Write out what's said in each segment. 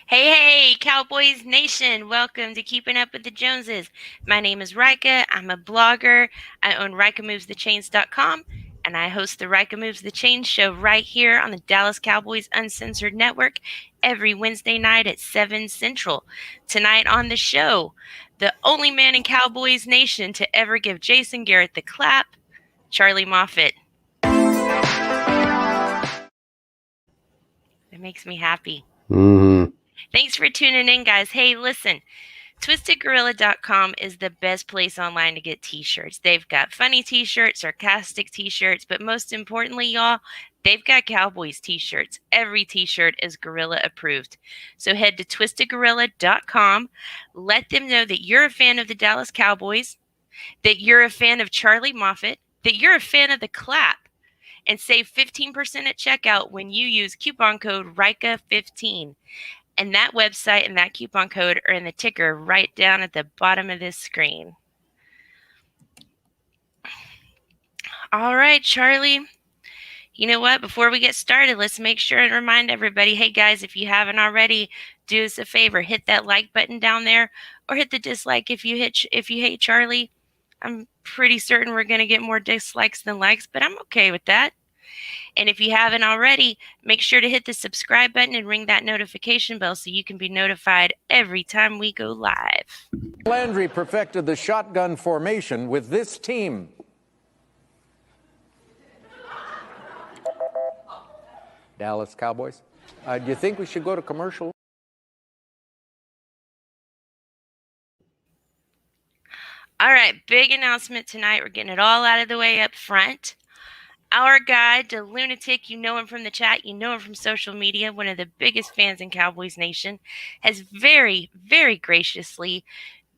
Hey, Cowboys Nation. Welcome to Keeping Up with the Joneses. My name is Rika. I'm a blogger. I own RikaMovesTheChains.com, and I host the Rika Moves the Chains show right here on the Dallas Cowboys Uncensored Network every Wednesday night at 7 Central. Tonight on the show, the only man in Cowboys Nation to ever give Jason Garrett the clap, Charlie Moffitt. It makes me happy. Mm-hmm. Thanks for tuning in, guys. Hey, listen, TwistedGorilla.com is the best place online to get t-shirts. They've got funny t-shirts, sarcastic t-shirts, but most importantly, y'all, they've got Cowboys t-shirts. Every t-shirt is Gorilla approved. So head to TwistedGorilla.com. Let them know that you're a fan of the Dallas Cowboys, that you're a fan of Charlie Moffitt, that you're a fan of the clap, and save 15% at checkout when you use coupon code RIKA15. And that website and that coupon code are in the ticker right down at the bottom of this screen. All right, Charlie. You know what? Before we get started, let's make sure and remind everybody, hey, guys, if you haven't already, do us a favor. Hit that like button down there or hit the dislike if you hate Charlie. I'm pretty certain we're going to get more dislikes than likes, but I'm okay with that. And if you haven't already, make sure to hit the subscribe button and ring that notification bell so you can be notified every time we go live. Landry perfected the shotgun formation with this team. Dallas Cowboys. Do you think we should go to commercial? All right, big announcement tonight. We're getting it all out of the way up front. Our guy, the lunatic, you know him from the chat, you know him from social media, one of the biggest fans in Cowboys Nation, has very, very graciously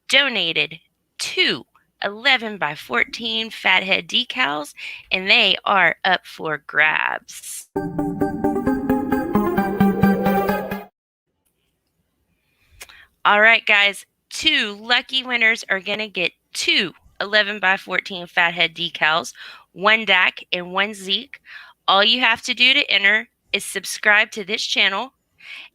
donated 2 11x14 fathead decals, and they are up for grabs. All right, guys, 2 lucky winners are going to get 2 11x14 fathead decals, 1 Dak and 1 Zeke. All you have to do to enter is subscribe to this channel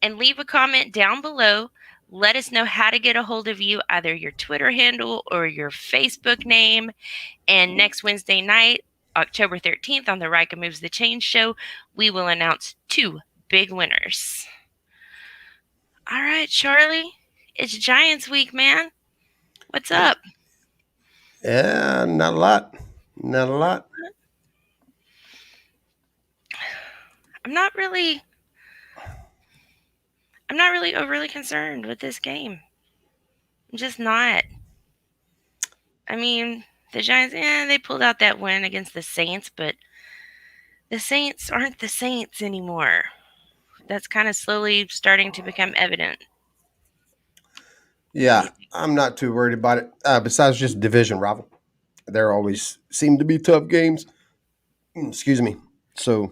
and leave a comment down below. Let us know how to get a hold of you, either your Twitter handle or your Facebook name. And next Wednesday night, October 13th, on the Rika Moves the Chains show, we will announce 2 big winners. All right, Charlie, it's Giants week, man. What's up? Yeah, not a lot. Not a lot. I'm not really overly concerned with this game. I'm just not. I mean, the Giants, they pulled out that win against the Saints, but the Saints aren't the Saints anymore. That's kind of slowly starting to become evident. Yeah, I'm not too worried about it. Besides just division rival, there always seem to be tough games. Excuse me. So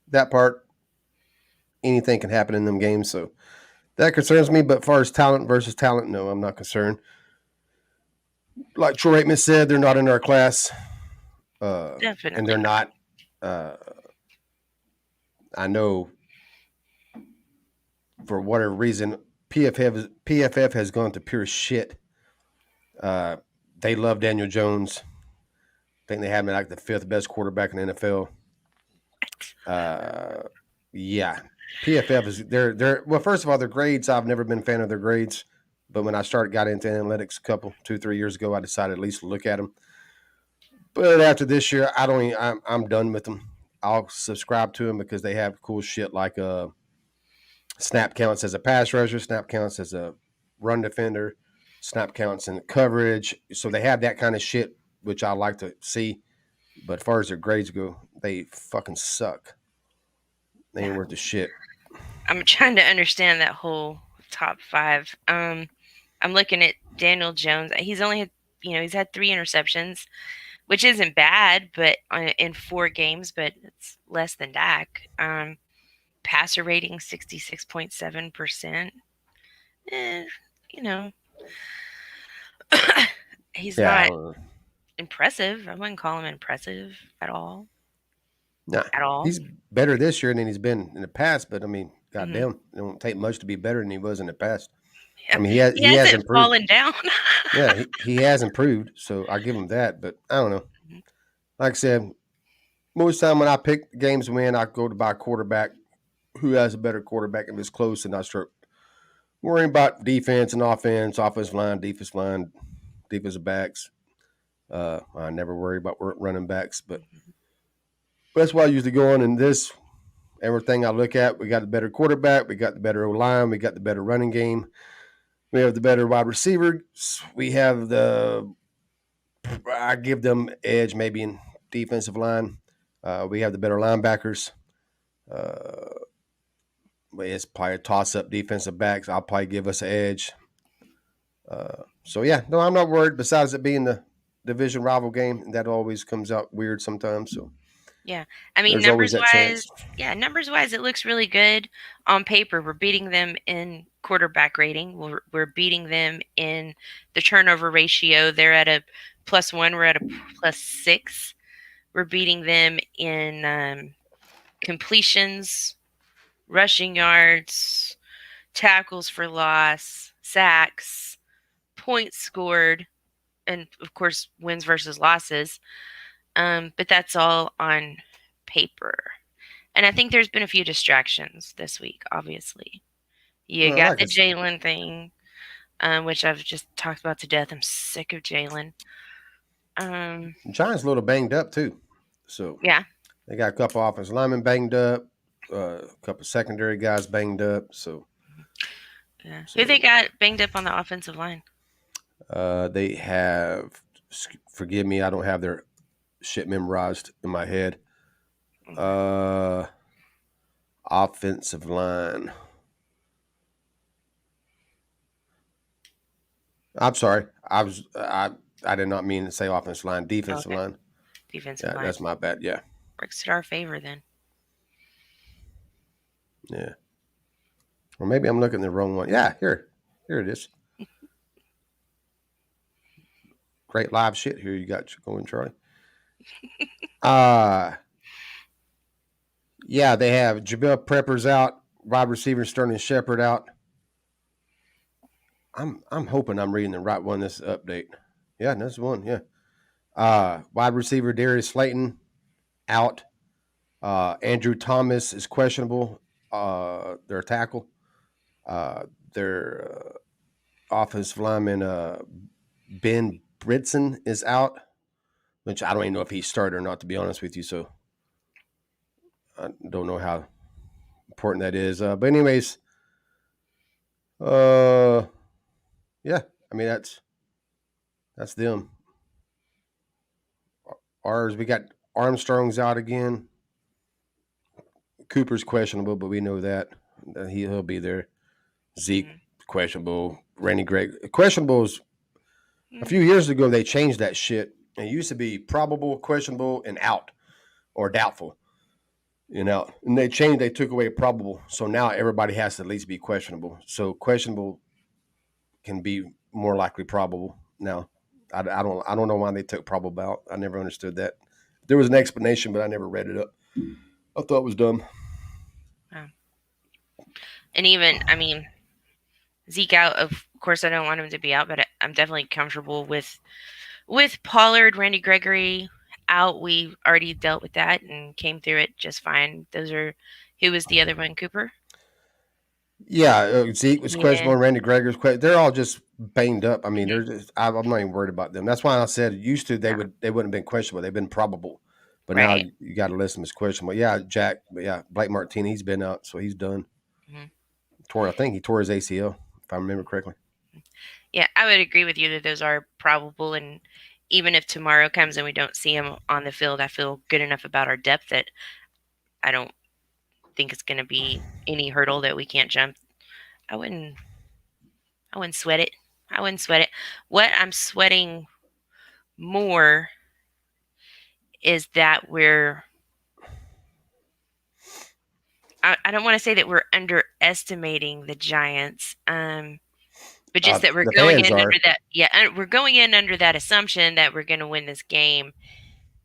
that part, anything can happen in them games. So that concerns me. But as far as talent versus talent, no, I'm not concerned. Like Troy Aikman said, they're not in our class. Definitely. And they're not. I know for whatever reason, PFF has gone to pure shit. They love Daniel Jones. I think they have him like the 5th best quarterback in the NFL. Yeah, PFF is they're well. First of all, their grades. I've never been a fan of their grades. But when I got into analytics a 2-3 years ago, I decided at least to look at them. But after this year, I don't. I'm done with them. I'll subscribe to them because they have cool shit like snap counts as a pass rusher, snap counts as a run defender, snap counts in coverage. So they have that kind of shit, which I like to see. But as far as their grades go, they fucking suck. They ain't worth the shit. I'm trying to understand that whole top 5. I'm looking at Daniel Jones. He's only had, he's had 3 interceptions, which isn't bad, but in 4 games, but it's less than Dak. Passer rating 66.7%. You know, he's not impressive. I wouldn't call him impressive at all. Nah, at all. He's better this year than he's been in the past, but I mean, goddamn, it won't take much to be better than he was in the past. I mean, he has improved. Fallen down. Yeah, he has improved, so I give him that. But I don't know. Like I said, most time when I pick games to win, I go to buy a quarterback who has a better quarterback if it's close, and I start worrying about defense and offensive line, defensive backs. I never worry about running backs, but that's why I usually go on. And this, everything I look at, we got the better quarterback, we got the better O-line, we got the better running game. We have the better wide receiver. We have I give them edge maybe in defensive line. We have the better linebackers. It's probably a toss-up defensive backs. I'll probably give us an edge. So, yeah, no, I'm not worried. Besides it being the division rival game, that always comes out weird sometimes. So, yeah, I mean, numbers-wise, it looks really good on paper. We're beating them in quarterback rating. We're beating them in the turnover ratio. They're at a +1. We're at a +6. We're beating them in completions, rushing yards, tackles for loss, sacks, points scored, and of course wins versus losses. But that's all on paper. And I think there's been a few distractions this week, obviously. You got the Jalen thing, which I've just talked about to death. I'm sick of Jalen. Giants a little banged up too. So yeah, they got a couple offensive linemen banged up, a couple secondary guys banged up. So yeah. Who they got banged up on the offensive line? They have. Forgive me, I don't have their shit memorized in my head. Offensive line. I'm sorry. I did not mean to say offensive line. Defensive line. Defensive line. That's my bad. Yeah. Works in our favor then. Yeah. Or maybe I'm looking at the wrong one. Yeah, here it is. Great live shit here you got going, Charlie. Yeah, they have Jabril Peppers out, wide receiver Sterling Shepard out. I'm hoping I'm reading the right one this update. Yeah, that's the one. Yeah. Wide receiver Darius Slayton out. Andrew Thomas is questionable. Their tackle. Their offensive lineman Ben Britson is out, which I don't even know if he started or not, to be honest with you. So I don't know how important that is. But anyways, yeah, I mean that's them. Ours, we got Armstrong's out again. Cooper's questionable, but we know that he'll be there. Zeke questionable. Randy Gregg questionable. A few years ago they changed that shit. It used to be probable, questionable, and out or doubtful. And they changed. They took away probable, so now everybody has to at least be questionable. So questionable can be more likely probable now. I don't know why they took probable out. I never understood that. There was an explanation, but I never read it up. I thought it was dumb. Wow. And even, I mean, Zeke out, of course I don't want him to be out, but I'm definitely comfortable with Pollard, Randy Gregory out. We already dealt with that and came through it just fine. Who was the other one, Cooper? Yeah, Zeke was questionable. Randy Gregory's questionable. They're all just banged up. I mean, they're just. I'm not even worried about them. That's why I said used to they wouldn't have been questionable. They've been probable, but now Right. you got to list them as questionable. Yeah, Jack. But yeah, Blake Martinez, he's been out, so he's done. Mhm. I think he tore his ACL, if I remember correctly. Yeah, I would agree with you that those are probable. And even if tomorrow comes and we don't see him on the field, I feel good enough about our depth that I don't think it's going to be any hurdle that we can't jump. I wouldn't. I wouldn't sweat it. I wouldn't sweat it. What I'm sweating more is that I don't want to say that we're underestimating the Giants, but just that we're The going fans in are. under that. Yeah, we're going in under that assumption that we're going to win this game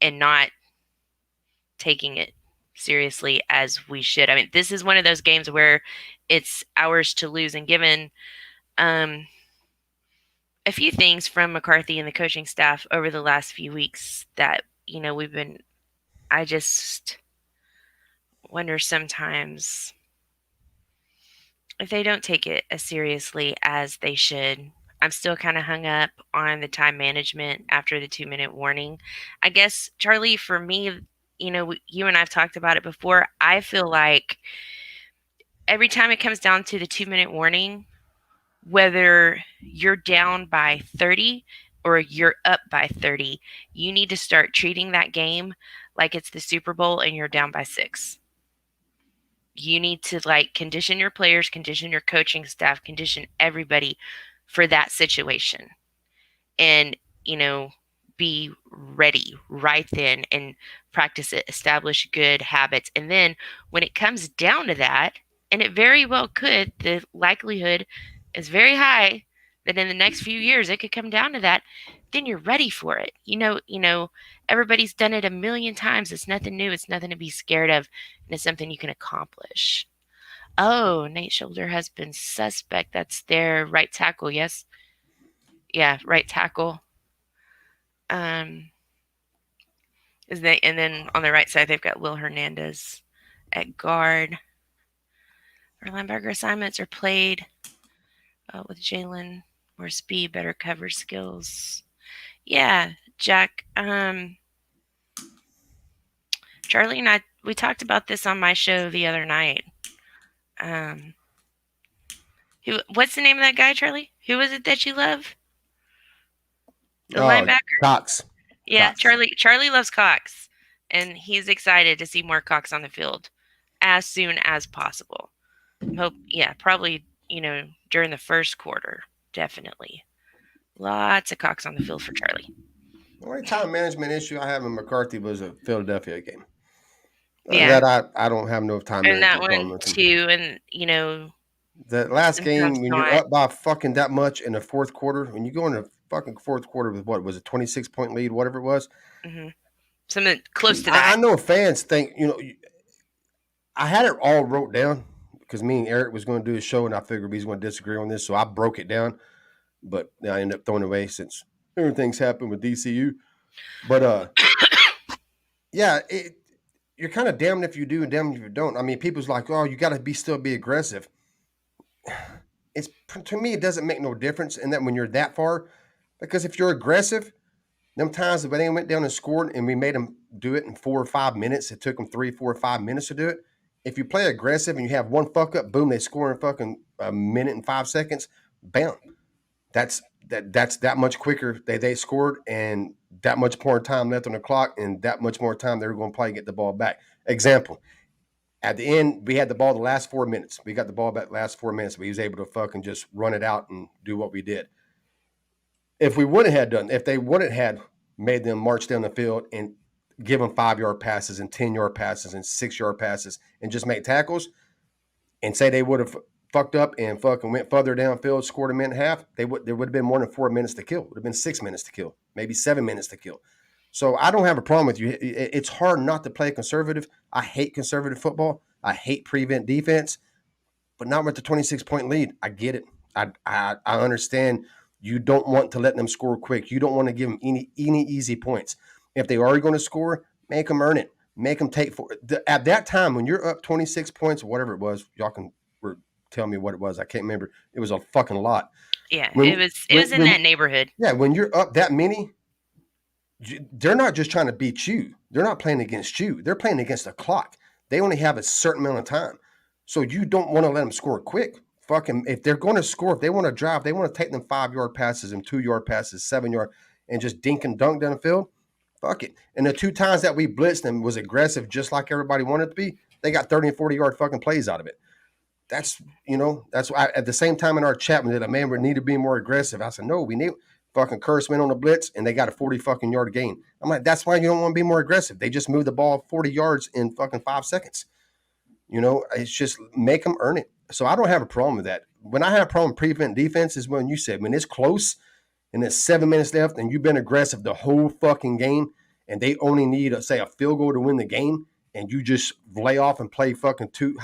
and not taking it seriously as we should. I mean, this is one of those games where it's ours to lose, and given a few things from McCarthy and the coaching staff over the last few weeks that we've been. I just wonder sometimes if they don't take it as seriously as they should. I'm still kind of hung up on the time management after the 2-minute warning. I guess, Charlie, for me, you and I've talked about it before. I feel like every time it comes down to the 2-minute warning, whether you're down by 30 or you're up by 30, you need to start treating that game like it's the Super Bowl and you're down by 6. You need to condition your players, condition your coaching staff, condition everybody for that situation. And, be ready right then and practice it, establish good habits. And then when it comes down to that, and it very well could, the likelihood is very high that in the next few years it could come down to that, then you're ready for it. Everybody's done it a million times. It's nothing new. It's nothing to be scared of. And it's something you can accomplish. Oh, Nate Shoulder has been suspect. That's their right tackle, yes? Yeah, right tackle. And then on the right side they've got Will Hernandez at guard. Our linebacker assignments are played with Jalen, more speed, better coverage skills. Yeah, Jack. Charlie and I, we talked about this on my show the other night. What's the name of that guy, Charlie? Who was it that you love? The linebacker? Cox. Yeah, Cox. Charlie loves Cox, and he's excited to see more Cox on the field as soon as possible. Probably, during the first quarter, definitely. Lots of Cox on the field for Charlie. The only time management issue I have in McCarthy was a Philadelphia game. Yeah. That I don't have no time And that management problem one with him. too, and The last sometimes game when you're not. up by fucking that much in the fourth quarter, when you go in the fucking fourth quarter with what was a 26-point lead, whatever it was. Mm-hmm. Something close to that. I know fans think I had it all wrote down because me and Eric was going to do a show, and I figured we was going to disagree on this, so I broke it down. But I ended up throwing it away since everything's happened with DCU. But yeah, you're kind of damned if you do and damned if you don't. I mean, people's like, oh, you got to still be aggressive. It's to me, it doesn't make no difference in that when you're that far, because if you're aggressive, them times that they went down and scored and we made them do it in 4 or 5 minutes, it took them 3, 4, or 5 minutes to do it. If you play aggressive and you have one fuck up, boom, they score in fucking a minute and 5 seconds, bam. That's that much quicker. They scored and that much more time left on the clock and that much more time they were going to play and get the ball back. Example. At the end, we had the ball the last 4 minutes. We got the ball back the last 4 minutes. We was able to fucking just run it out and do what we did. If they wouldn't have made them march down the field and give them 5-yard passes and 10-yard passes and 6-yard passes and just make tackles and say they would have fucked up and fucking went further downfield, scored a minute and a half, there would have been more than 4 minutes to kill. It would have been 6 minutes to kill, maybe 7 minutes to kill. So I don't have a problem with you. It's hard not to play conservative. I hate conservative football. I hate prevent defense, but not with the 26-point lead. I get it. I understand. You don't want to let them score quick. You don't want to give them any easy points. If they are going to score, make them earn it. Make them take for it. At that time, when you're up 26 points or whatever it was, y'all can tell me what it was. I can't remember. It was a fucking lot. Yeah, When it was in that neighborhood. yeah, when you're up that many, they're not just trying to beat you. They're not playing against you. They're playing against the clock. They only have a certain amount of time. So you don't want to let them score quick. Fucking, if they're going to score, if they want to drive, they want to take them 5-yard passes and 2-yard passes, 7-yard, and just dink and dunk down the field. Fuck it. And the 2 times that we blitzed them was aggressive, just like everybody wanted it to be. They got 30 and 40-yard fucking plays out of it. That's, that's why at the same time in our chat, we did, man, we need to be more aggressive. I said, no, we need fucking Curse went on the blitz and they got a 40 fucking yard gain. I'm like, that's why you don't want to be more aggressive. They just moved the ball 40 yards in fucking 5 seconds. It's just make them earn it. So I don't have a problem with that. When I have a problem with prevent defense is when you said, when it's close and there's 7 minutes left and you've been aggressive the whole fucking game and they only need, say, a field goal to win the game and you just lay off and play fucking too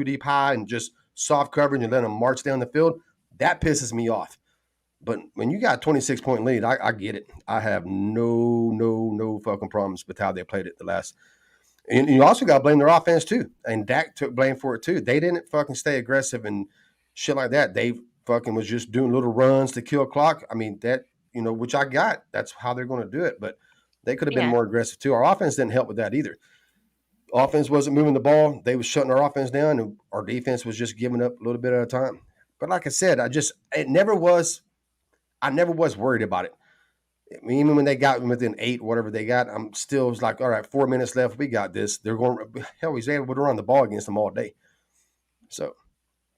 deep high and just soft coverage and let them march down the field, that pisses me off. But when you got a 26-point lead, I get it. I have no fucking problems with how they played it the last. And you also got to blame their offense too. And Dak took blame for it too. They didn't fucking stay aggressive and shit like that. They fucking was just doing little runs to kill clock. I mean, that, which I got. That's how they're going to do it. But they could have been more aggressive too. Our offense didn't help with that either. Offense wasn't moving the ball. They was shutting our offense down, and our defense was just giving up a little bit at a time. But like I said, I never was worried about it. I mean, even when they got within 8, whatever they got, I'm still was like, all right, 4 minutes left. We got this. They're going, hell, he's able to run the ball against them all day. So,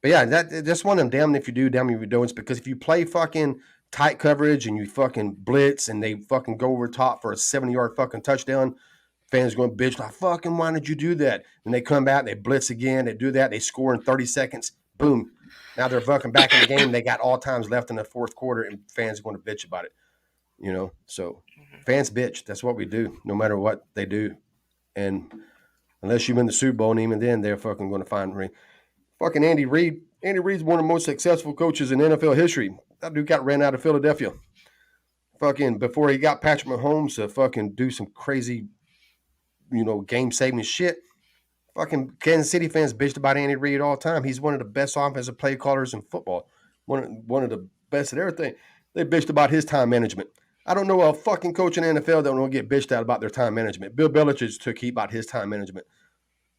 but yeah, that's one of them damn if you do, damn if you don't. It's because if you play fucking tight coverage and you fucking blitz and they fucking go over top for a 70-yard fucking touchdown, fans are going to bitch like, fucking, why did you do that? And they come back, they blitz again, they do that, they score in 30 seconds, boom. Now they're fucking back in the game. They got all times left in the fourth quarter, and fans are going to bitch about it. So fans bitch. That's what we do, no matter what they do. And unless you win the Super Bowl, and even then, they're fucking going to find ring. Fucking Andy Reid. Andy Reid's one of the most successful coaches in NFL history. That dude got ran out of Philadelphia. Fucking before he got Patrick Mahomes to fucking do some crazy, game-saving shit. Fucking Kansas City fans bitched about Andy Reid all the time. He's one of the best offensive play callers in football. One of the best at everything. They bitched about his time management. I don't know a fucking coach in the NFL that don't get bitched out about their time management. Bill Belichick took heat about his time management.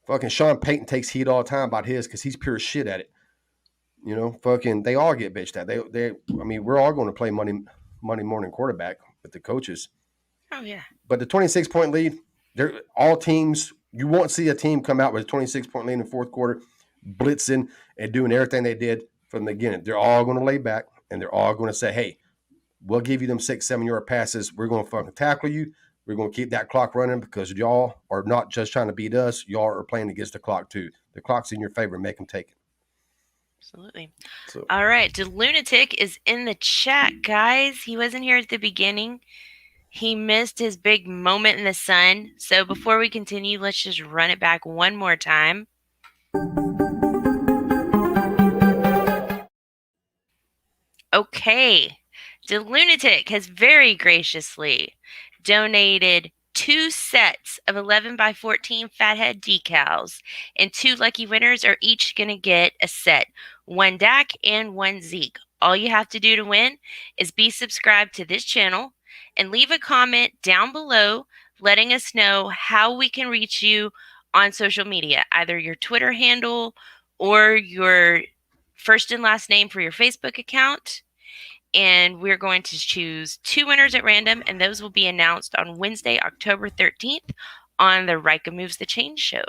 Fucking Sean Payton takes heat all the time about his because he's pure shit at it. Fucking they all get bitched at. I mean, we're all going to play Monday morning quarterback with the coaches. Oh yeah. But the 26-point lead, they're all teams. You won't see a team come out with a 26-point lead in the fourth quarter, blitzing and doing everything they did from the beginning. They're all going to lay back and they're all going to say, hey, we'll give you them 6-7-yard passes. We're going to fucking tackle you. We're going to keep that clock running because y'all are not just trying to beat us. Y'all are playing against the clock too. The clock's in your favor. Make them take it. Absolutely. So. All right. The Lunatic is in the chat, guys. He wasn't here at the beginning. He missed his big moment in the sun. So before we continue, let's just run it back one more time. Okay. The Lunatic has very graciously donated 2 sets of 11x14 fathead decals, and 2 lucky winners are each going to get a set, 1 Dak and 1 Zeke. All you have to do to win is be subscribed to this channel and leave a comment down below letting us know how we can reach you on social media, either your Twitter handle or your first and last name for your Facebook account. And we're going to choose 2 winners at random, and those will be announced on Wednesday, October 13th on the Rika Moves the Chain show.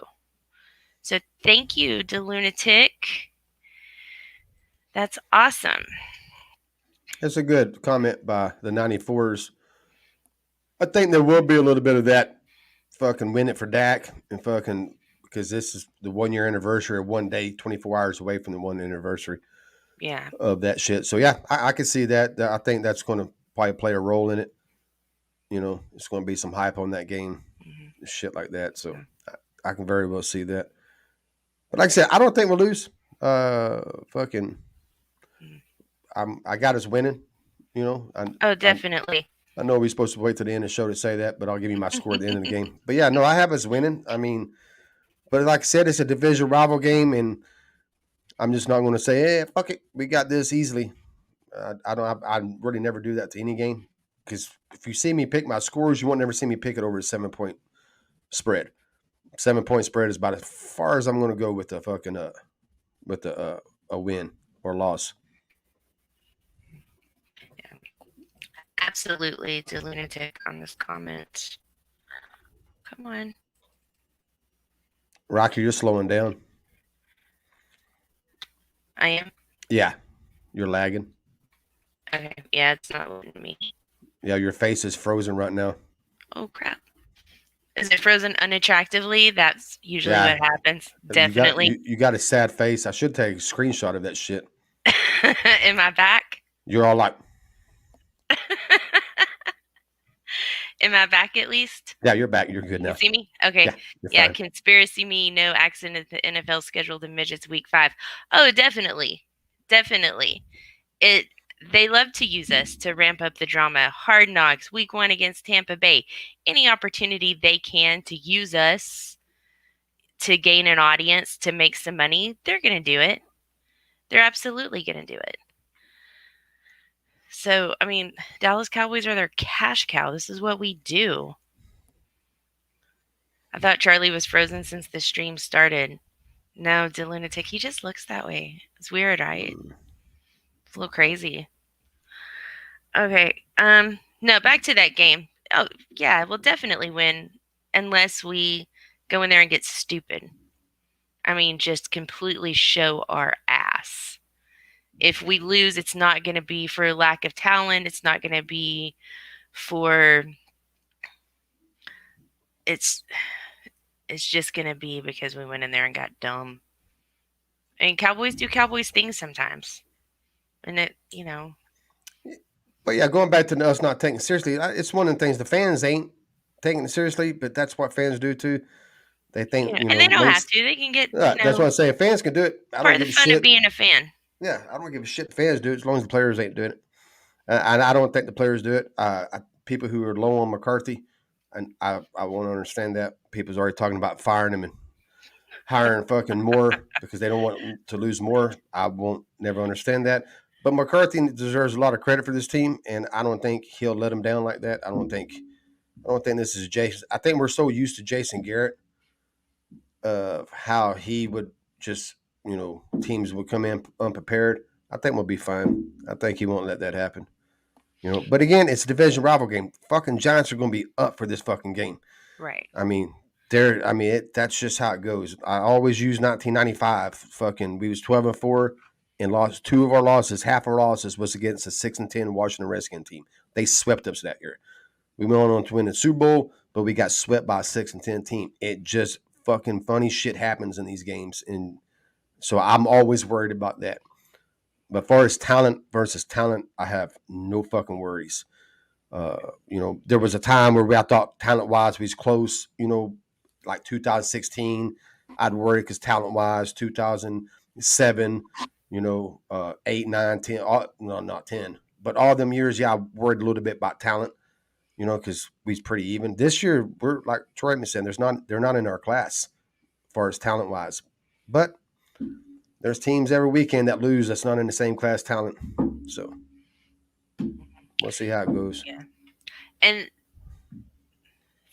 So thank you, the Lunatic. That's awesome. That's a good comment by the 94s. I think there will be a little bit of that fucking win it for Dak and fucking because this is the 1-year anniversary of one day, 24 hours away from the 1 anniversary. Yeah. Of that shit. So yeah, I can see that. I think that's going to probably play a role in it. It's going to be some hype on that game, shit like that. So I can very well see that. But like I said, I don't think we'll lose. Fucking, I got us winning. Definitely. I know we're supposed to wait till the end of the show to say that, but I'll give you my score at the end of the game. But yeah, no, I have us winning. I mean, but like I said, it's a division rival game, and I'm just not going to say, hey, fuck it, we got this easily. I really never do that to any game because if you see me pick my scores, you won't never see me pick it over a 7-point spread. 7-point spread is about as far as I'm going to go with the fucking a win or loss. Absolutely, it's a lunatic on this comment. Come on. Rocky, you're slowing down. I am? Yeah, you're lagging. Okay, yeah, it's not letting me. Yeah, your face is frozen right now. Oh, crap. Is it frozen unattractively? That's usually Yeah. what happens. Definitely. You got a sad face. I should take a screenshot of that shit. In my back? You're all like, In my back, at least? yeah, you're back. You're good now. You see me? Okay. Yeah, you're Yeah, fine. conspiracy me, no accident at the NFL scheduled in midgets week 5. Oh, definitely. Definitely. They love to use us to ramp up the drama. Hard Knocks, week 1 against Tampa Bay. Any opportunity they can to use us to gain an audience, to make some money, they're going to do it. They're absolutely going to do it. So, I mean, Dallas Cowboys are their cash cow. This is what we do. I thought Charlie was frozen since the stream started. No, the lunatic, he just looks that way. It's weird, right? It's a little crazy. Okay. No, back to that game. Oh, yeah, we'll definitely win unless we go in there and get stupid. I mean, just completely show our ass. If we lose, it's not going to be for lack of talent. It's not going to be for it's just going to be because we went in there and got dumb. And Cowboys do Cowboys things sometimes. And it, you know. But yeah, going back to us not taking it seriously, it's one of the things the fans ain't taking it seriously, but that's what fans do too. They think, And they don't have to. They can get, that's what I'm saying. Fans can do it. I part don't of the give a fun shit. of being a fan. Yeah, I don't give a shit. The fans do it as long as the players ain't doing it. And I don't think the players do it. People who are low on McCarthy, and I won't understand that. People's already talking about firing him and hiring fucking more because they don't want to lose more. I won't never understand that. But McCarthy deserves a lot of credit for this team, and I don't think he'll let him down like that. I don't think this is Jason. I think we're so used to Jason Garrett of how he would just, teams would come in unprepared. I think we'll be fine. I think he won't let that happen. But again, it's a division rival game. Fucking Giants are going to be up for this fucking game. Right. I mean, that's just how it goes. I always use 1995. Fucking, we was 12-4 and lost 2 of our losses. Half our losses was against a 6-10 Washington Redskins team. They swept us that year. We went on to win the Super Bowl, but we got swept by a 6-10 team. It just fucking funny shit happens in these games, and so I'm always worried about that. But as far as talent versus talent, I have no fucking worries. There was a time where I thought talent-wise we was close, like 2016. I'd worry because talent-wise, 2007, 8, 9, 10, no, not 10. But all them years, I worried a little bit about talent, because we's pretty even. This year, we're like Troy was saying, they're not in our class as far as talent-wise. But there's teams every weekend that lose that's not in the same class talent. So we'll see how it goes. Yeah. And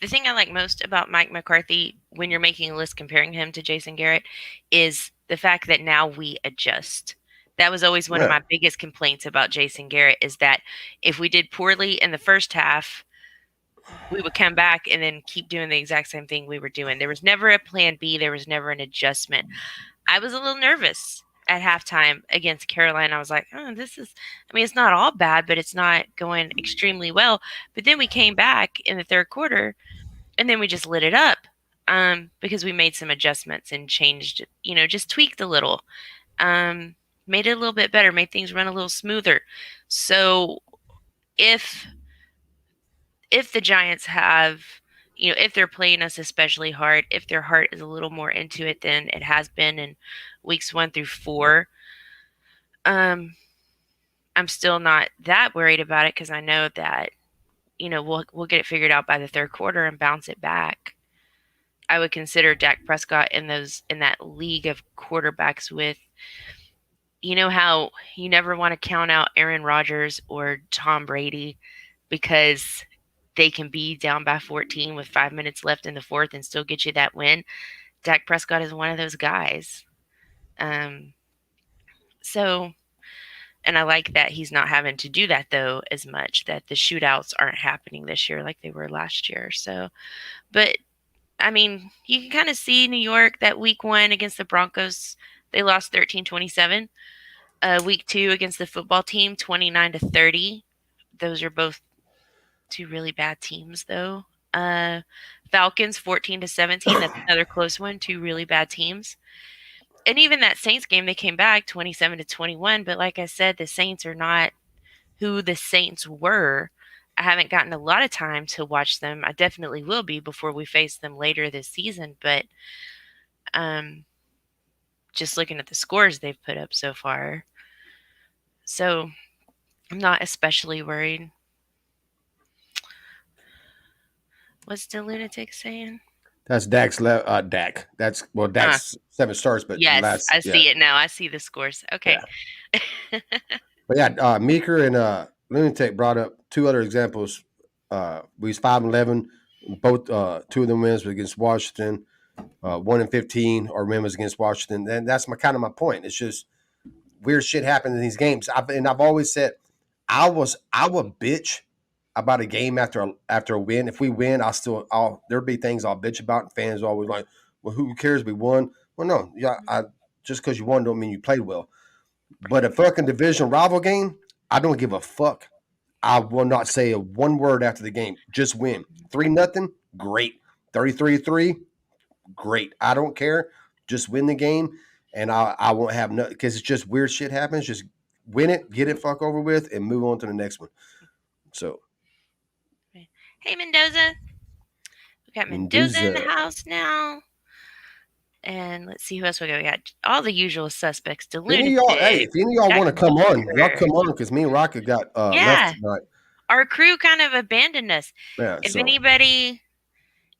the thing I like most about Mike McCarthy when you're making a list comparing him to Jason Garrett is the fact that now we adjust. That was always one of my biggest complaints about Jason Garrett is that if we did poorly in the first half, we would come back and then keep doing the exact same thing we were doing. There was never a plan B. There was never an adjustment. I was a little nervous at halftime against Carolina. I was like, it's not all bad, but it's not going extremely well. But then we came back in the third quarter and then we just lit it up because we made some adjustments and changed, just tweaked a little, made it a little bit better, made things run a little smoother. So if the Giants have, if they're playing us especially hard, if their heart is a little more into it than it has been in weeks 1 through 4, I'm still not that worried about it because I know that, we'll get it figured out by the third quarter and bounce it back. I would consider Dak Prescott in that league of quarterbacks with you know how you never want to count out Aaron Rodgers or Tom Brady because they can be down by 14 with 5 minutes left in the fourth and still get you that win. Dak Prescott is one of those guys. Um, so, and I like that he's not having to do that though as much, that the shootouts aren't happening this year like they were last year. So, but I mean, you can kind of see New York that week 1 against the Broncos, they lost 13-27. Week 2 against the football team, 29-30. Those are both two really bad teams, though. Falcons, 14-17. That's another close one. Two really bad teams. And even that Saints game, they came back 27-21. But like I said, the Saints are not who the Saints were. I haven't gotten a lot of time to watch them. I definitely will be before we face them later this season. But just looking at the scores they've put up so far. So I'm not especially worried. What's the lunatic saying? That's Dak's Dak. Dak's 7 stars, but yes, I see it now. I see the scores. Okay. Yeah. But yeah, Meeker and Lunatic brought up 2 other examples. We was 5-11. Both 2 of them wins were against Washington. 1-15 or wins against Washington. And that's my point. It's just weird shit happens in these games. I've always said I will bitch about a game after a win. If we win, there'll be things I'll bitch about. And fans are always like, well, who cares? We won. Well, no, yeah, just because you won don't mean you played well. But a fucking division rival game, I don't give a fuck. I will not say one word after the game. Just win. 3-0, great. 33-3, great. I don't care. Just win the game, and I won't have nothing because it's just weird shit happens. Just win it, get it fuck over with, and move on to the next one. So, hey Mendoza, we got Mendoza in the house now. And let's see who else we got. We got all the usual suspects. If any of y'all want to come on, y'all come on because me and Rocket got left tonight. Our crew kind of abandoned us. Yeah, if anybody,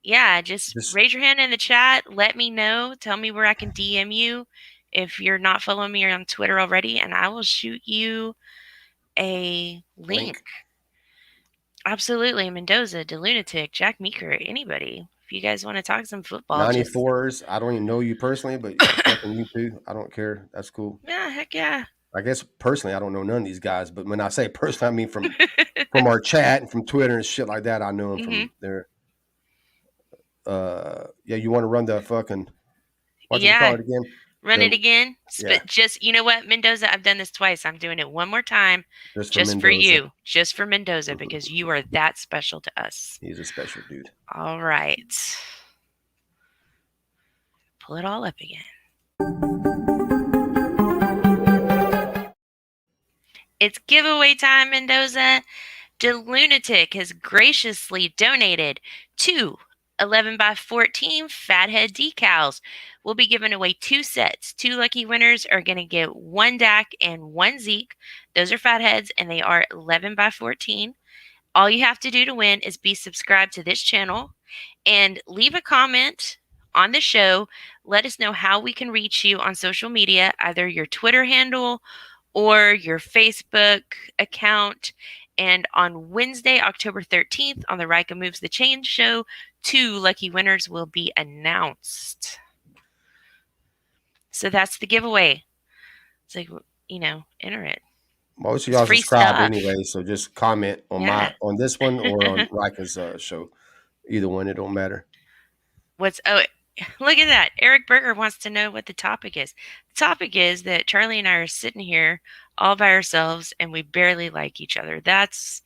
just raise your hand in the chat. Let me know. Tell me where I can DM you if you're not following me on Twitter already, and I will shoot you a link. Absolutely. Mendoza, DeLunatic, Jack Meeker, anybody. If you guys want to talk some football. 94s. I don't even know you personally, but fucking you too. I don't care. That's cool. Yeah, heck yeah. I guess personally, I don't know none of these guys, but when I say personally, I mean from our chat and from Twitter and shit like that. I know them from there. You want to run the fucking call it again? Run it again. But just, you know what, Mendoza, I've done this twice. I'm doing it one more time just for you. Just for Mendoza, because you are that special to us. He's a special dude. All right. Pull it all up again. It's giveaway time, Mendoza. DeLunatic has graciously donated 2 11x14 Fathead decals. We'll be giving away 2 sets. 2 lucky winners are going to get 1 Dak and 1 Zeke. Those are Fatheads, and they are 11x14. All you have to do to win is be subscribed to this channel and leave a comment on the show. Let us know how we can reach you on social media, either your Twitter handle or your Facebook account. And on Wednesday, October 13th, on the Rika Moves the Chain show, 2 lucky winners will be announced. So that's the giveaway. It's like, enter it. Most of y'all subscribe anyway, so just comment on on this one or on Rika's show. Either one, it don't matter. Look at that. Eric Berger wants to know what the topic is. The topic is that Charlie and I are sitting here all by ourselves and we barely like each other. That's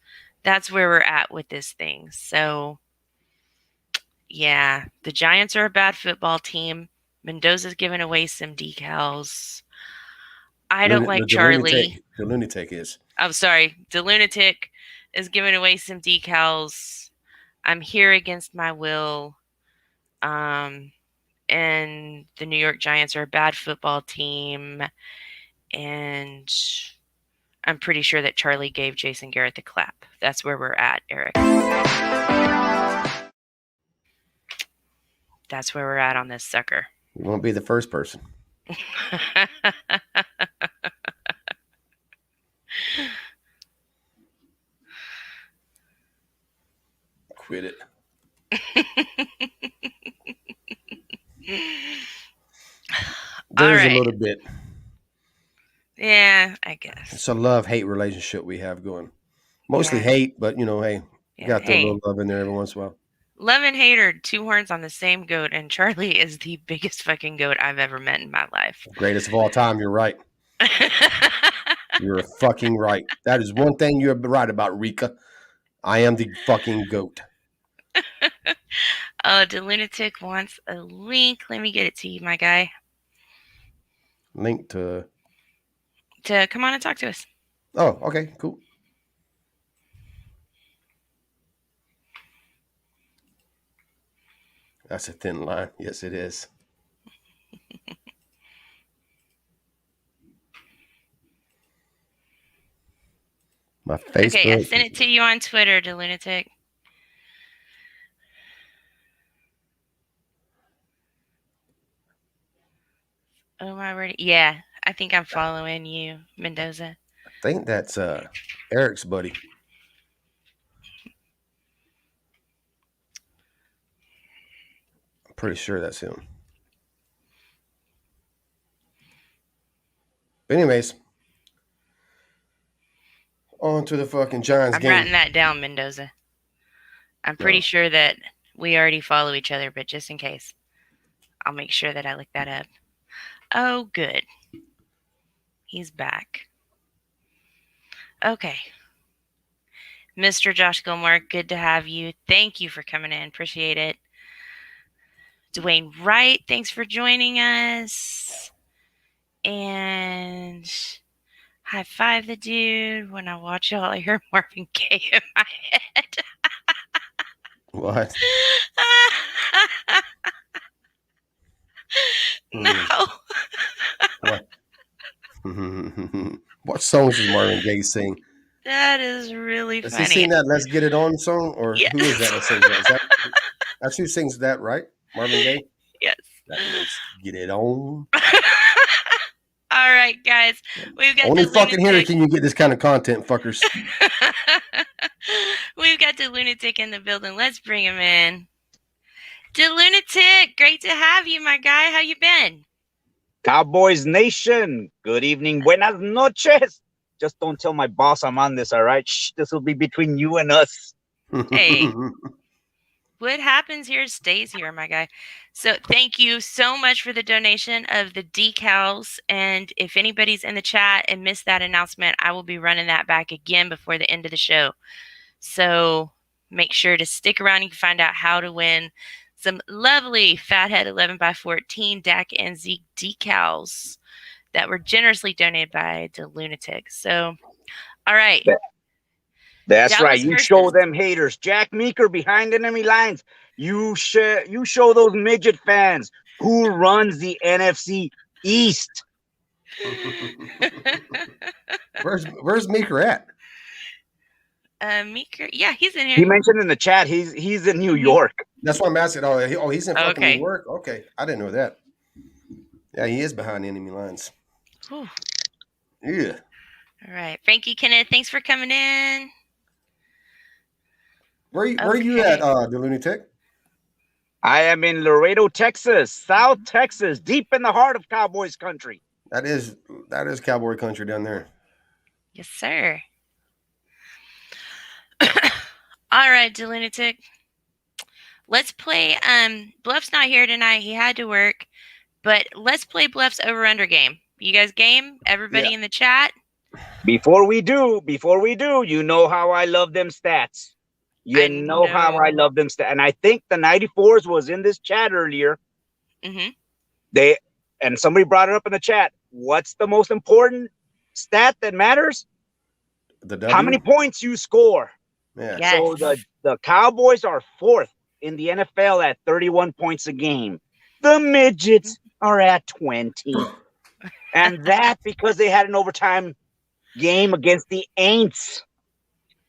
where we're at with this thing. So, yeah, the Giants are a bad football team. Mendoza's giving away some decals. I don't like Charlie. The lunatic is. I'm sorry. The lunatic is giving away some decals. I'm here against my will. And the New York Giants are a bad football team. And I'm pretty sure that Charlie gave Jason Garrett the clap. That's where we're at, Eric. That's where we're at on this sucker. You won't be the first person. Quit it. There's a little bit. Yeah, I guess. It's a love-hate relationship we have going. Mostly hate, but hey, you got to throw a little love in there every once in a while. Love and hate are two horns on the same goat, and Charlie is the biggest fucking goat I've ever met in my life. Greatest of all time. You're right. You're fucking right. That is one thing you're right about, Rika. I am the fucking goat. Oh, the lunatic wants a link. Let me get it to you, my guy. Link to come on and talk to us. Oh, okay, cool. That's a thin line. Yes, it is. My Facebook. Okay, I sent it to you on Twitter, the lunatic. Oh my word! Yeah, I think I'm following you, Mendoza. I think that's Eric's buddy. I'm pretty sure that's him. But anyways, on to the fucking Giants game. I'm writing that down, Mendoza. I'm pretty sure that we already follow each other, but just in case, I'll make sure that I look that up. Oh, good. He's back. Okay. Mr. Josh Gilmore, good to have you. Thank you for coming in. Appreciate it. Dwayne Wright, thanks for joining us. And high five the dude. When I watch y'all, I hear Marvin Gaye in my head. What? No. What? What songs does Marvin Gaye sing? That is really funny. funny. Does he sing that "Let's Get It On" song, or yes. Who is that sings that? That's who sings that, right? Marvin Gaye. Yes. Let's get it on. All right, guys. We've got only the fucking lunatic. here can you get this kind of content, fuckers. We've got the lunatic in the building. Let's bring him in. The lunatic, great to have you, my guy. How you been? Cowboys Nation, good evening, buenas noches. Just don't tell my boss I'm on this, all right? Shh, this will be between you and us. Hey, what happens here stays here, my guy. So thank you so much for the donation of the decals. And if anybody's in the chat and missed that announcement, I will be running that back again before the end of the show. So make sure to stick around. You can find out how to win some lovely Fathead 11x14 Dak and Zeke decals that were generously donated by the lunatic. So, all right. That's Dallas right. You versus... show them haters. Jack Meeker behind enemy lines. You show those midget fans who runs the NFC East. Where's Meeker at? Meeker, yeah, he's in here. He mentioned in the chat he's in New York. That's what I'm asking. Oh, he's in fucking New York. Okay, I didn't know that. Yeah, he is behind enemy lines. Whew. Yeah. All right, Frankie Kenneth, thanks for coming in. Where are you at, the lunatic? I am in Laredo, Texas, South Texas, deep in the heart of Cowboys country. That is Cowboy country down there. Yes, sir. All right, the lunatic. Let's play. Bluff's not here tonight. He had to work, but let's play Bluff's over/under game. You guys game? Everybody in the chat. Before we do, you know how I love them stats. You know how I love them stats. And I think the 94s was in this chat earlier. Mm-hmm. And somebody brought it up in the chat. What's the most important stat that matters? The W? How many points you score. Yeah. Yes. So the Cowboys are 4th in the NFL at 31 points a game. The midgets are at 20. And that because they had an overtime game against the Aints.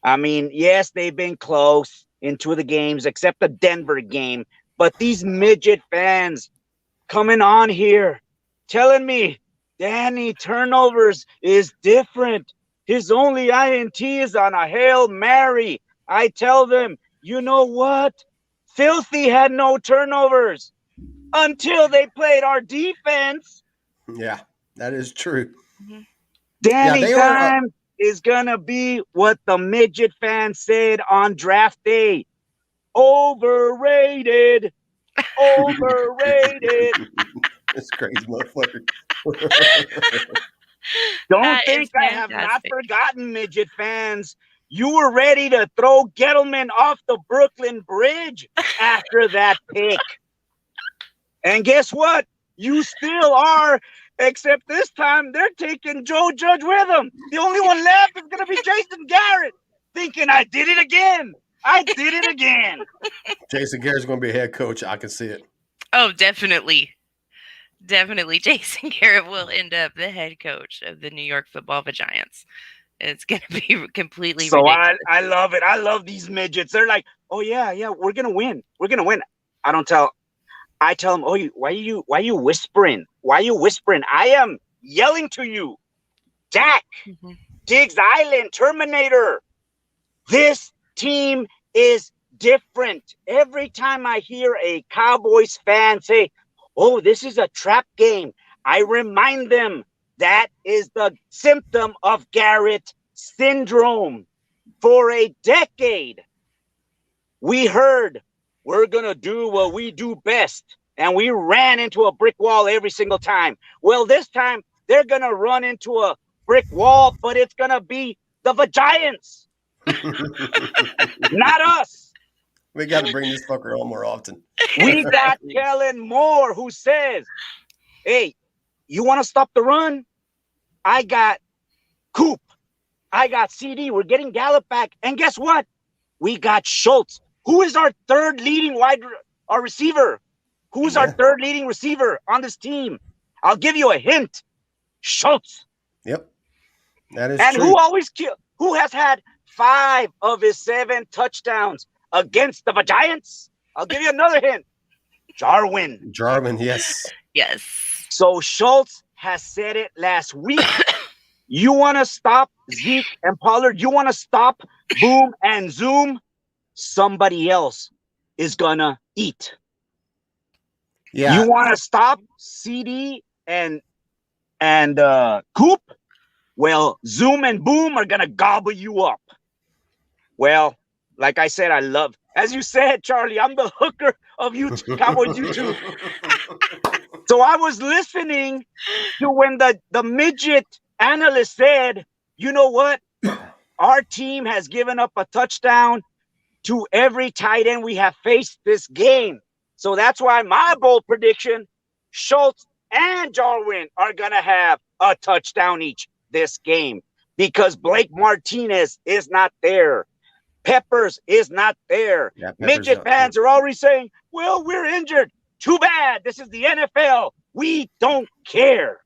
I mean, yes, they've been close in 2 of the games, except the Denver game. But these midget fans coming on here telling me Danny turnovers is different. His only INT is on a Hail Mary. I tell them, you know what? Filthy had no turnovers until they played our defense. Yeah, that is true. Mhm. Danny they are. Dimes is going to be what the midget fans said on draft day. Overrated. Overrated. It's crazy, motherfucker. Don't That think is I have not fantastic. forgotten, midget fans. You were ready to throw Gettleman off the Brooklyn Bridge after that pick. And guess what? You still are, except this time they're taking Joe Judge with them. The only one left is going to be Jason Garrett, thinking I did it again. I did it again. Jason Garrett's going to be a head coach. I can see it. Oh, definitely. Definitely. Jason Garrett will end up the head coach of the New York Football Giants. It's going to be completely So ridiculous. I love it. I love these midgets. They're like, oh, yeah, we're going to win. We're going to win. I tell them, oh, why are you whispering? Why are you whispering? I am yelling to you. Dak, Diggs Island, Terminator. This team is different. Every time I hear a Cowboys fan say, oh, this is a trap game, I remind them that is the symptom of Garrett syndrome. For a decade, we heard we're going to do what we do best, and we ran into a brick wall every single time. Well, this time, they're going to run into a brick wall, but it's going to be the Giants. Not us. We got to bring this fucker on more often. We got Kellen Moore, who says, hey, you want to stop the run? I got Coop. I got CD. We're getting Gallup back. And guess what? We got Schultz. Who is our third leading receiver? Who's our third leading receiver on this team? I'll give you a hint. Schultz. Yep. That is and true. who has had 5 of his 7 touchdowns against the Giants? I'll give you another hint. Jarwin, yes. Yes. So Schultz has said it last week. You want to stop Zeke and Pollard? You want to stop Boom and Zoom? Somebody else is going to eat. Yeah. You want to stop CD and Coop? Well, Zoom and Boom are going to gobble you up. Well, like I said, as you said, Charlie, I'm the hooker of YouTube, Cowboys YouTube. So I was listening to when the midget analyst said, you know what? Our team has given up a touchdown to every tight end we have faced this game. So that's why my bold prediction, Schultz and Jarwin are going to have a touchdown each this game because Blake Martinez is not there. Peppers is not there. Yeah, midget fans are already saying, well, we're injured. Too bad. This is the NFL. We don't care.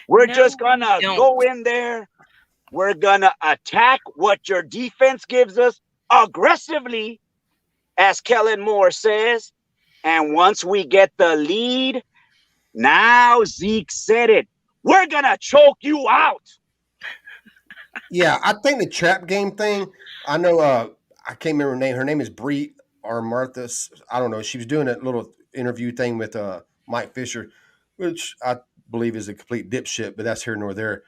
We're just going to go in there. We're going to attack what your defense gives us aggressively, as Kellen Moore says. And once we get the lead, now Zeke said it. We're going to choke you out. Yeah, I think the trap game thing, I know, I can't remember her name. Her name is Bree or Martha. I don't know. She was doing a little interview thing with Mike Fisher, which I believe is a complete dipshit, but that's here nor there.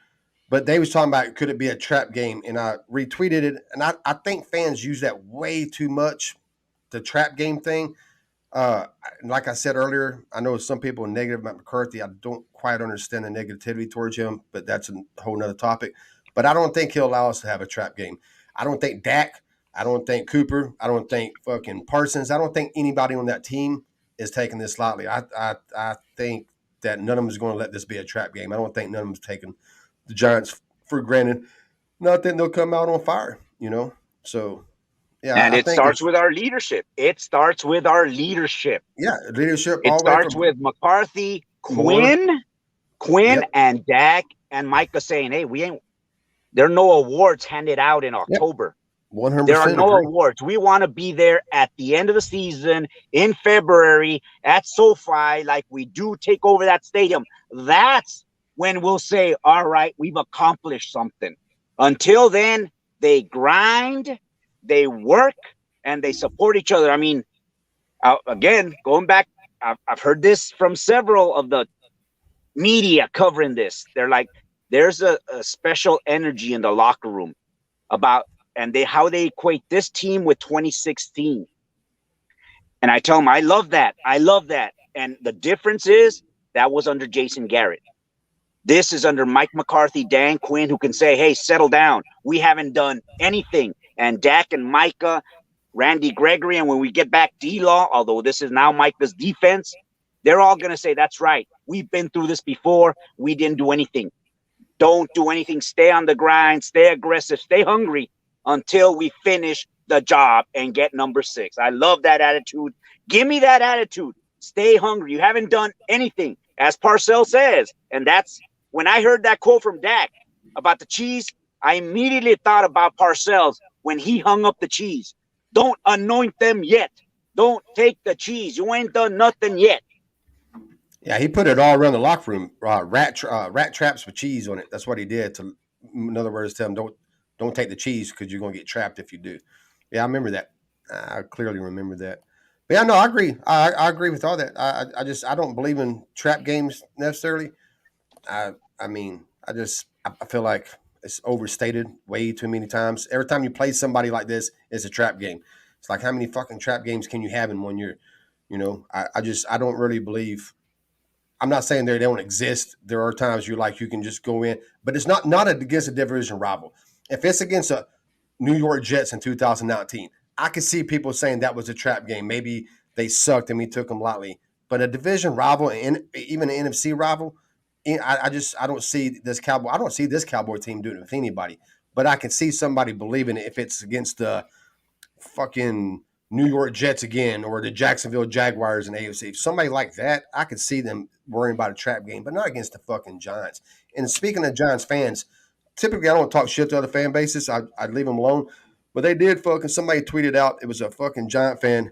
But they was talking about, could it be a trap game? And I retweeted it. And I think fans use that way too much, the trap game thing. Like I said earlier, I know some people are negative about McCarthy. I don't quite understand the negativity towards him, but that's a whole nother topic. But I don't think he'll allow us to have a trap game. I don't think Dak, I don't think Cooper, I don't think fucking Parsons, I don't think anybody on that team is taking this lightly. I think that none of them is going to let this be a trap game. I don't think none of them is taking the Giants for granted. Not that they'll come out on fire, you know? So, yeah. And it starts with our leadership. It starts with our leadership. Yeah, leadership. It starts with McCarthy, Quinn, yep. And Dak and Micah saying, hey, there are no awards handed out in October. 100% there are no awards. We want to be there at the end of the season in February at SoFi, like we do take over that stadium. That's when we'll say, all right, we've accomplished something. Until then, they grind, they work, and they support each other. I mean, again, going back, I've heard this from several of the media covering this. They're like, there's a special energy in the locker room about, and how they equate this team with 2016. And I tell them, I love that. I love that. And the difference is that was under Jason Garrett. This is under Mike McCarthy, Dan Quinn, who can say, hey, settle down. We haven't done anything. And Dak and Micah, Randy Gregory, and when we get back D-Law, although this is now Micah's defense, they're all going to say, that's right. We've been through this before. We didn't do anything. Don't do anything. Stay on the grind. Stay aggressive. Stay hungry until we finish the job and get number 6. I love that attitude. Give me that attitude. Stay hungry. You haven't done anything, as Parcells says. And that's when I heard that quote from Dak about the cheese, I immediately thought about Parcells when he hung up the cheese. Don't anoint them yet. Don't take the cheese. You ain't done nothing yet. Yeah, he put it all around the locker room. Rat traps with cheese on it. That's what he did. To, in other words, tell him don't take the cheese because you're gonna get trapped if you do. Yeah, I remember that. I clearly remember that. But yeah, no, I agree. I agree with all that. I don't believe in trap games necessarily. I mean, I feel like it's overstated way too many times. Every time you play somebody like this, it's a trap game. It's like, how many fucking trap games can you have in 1 year? You know, I don't really believe. I'm not saying they don't exist. There are times you can just go in, but it's not against a division rival. If it's against a New York Jets in 2019, I could see people saying that was a trap game. Maybe they sucked and we took them lightly. But a division rival and even an NFC rival, I don't see this Cowboy. I don't see this Cowboy team doing it with anybody. But I can see somebody believing it if it's against the fucking New York Jets again or the Jacksonville Jaguars in AFC. If somebody like that, I could see them worrying about a trap game, but not against the fucking Giants. And speaking of Giants fans, typically I don't talk shit to other fan bases. I'd leave them alone. But they did somebody tweeted out, it was a fucking Giant fan.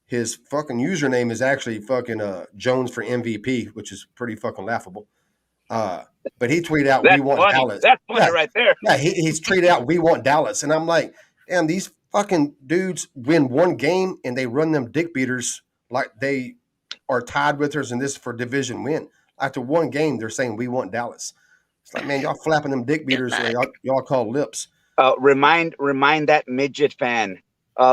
His fucking username is actually fucking Jones for MVP, which is pretty fucking laughable. But he tweeted out, we want Dallas. That's funny right there. Yeah, he's tweeted out, we want Dallas. And I'm like, damn, these fucking dudes win one game and they run them dick beaters like they are tied with us in this for division win. After one game, they're saying, we want Dallas. It's like, man, y'all flapping them dick beaters y'all call lips. Remind that midget fan.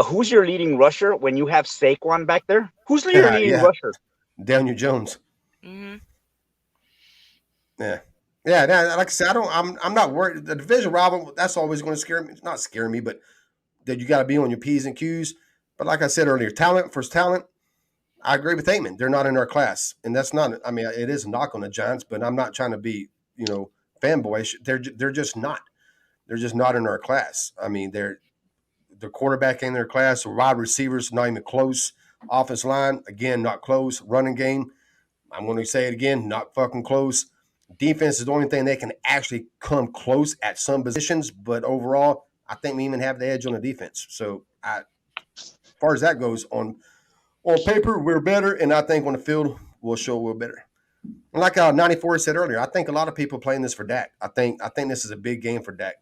Who's your leading rusher when you have Saquon back there? Who's your leading rusher? Daniel Jones. Mm-hmm. Yeah. Like I said, I'm not worried. The division rival, that's always going to scare me. It's not scare me, but that you got to be on your P's and Q's. But like I said earlier, talent for talent, I agree with Heyman. They're not in our class. And that's not, I mean, it is a knock on the Giants, but I'm not trying to be, fanboyish. They're just not. They're just not in our class. I mean, the quarterback in their class, wide receivers, not even close. Offense line, again, not close. Running game, I'm going to say it again, not fucking close. Defense is the only thing they can actually come close at some positions, but overall, I think we even have the edge on the defense. So, as far as that goes, on paper, we're better, and I think on the field, we'll show we're better. And like 94 said earlier, I think a lot of people playing this for Dak. I think this is a big game for Dak.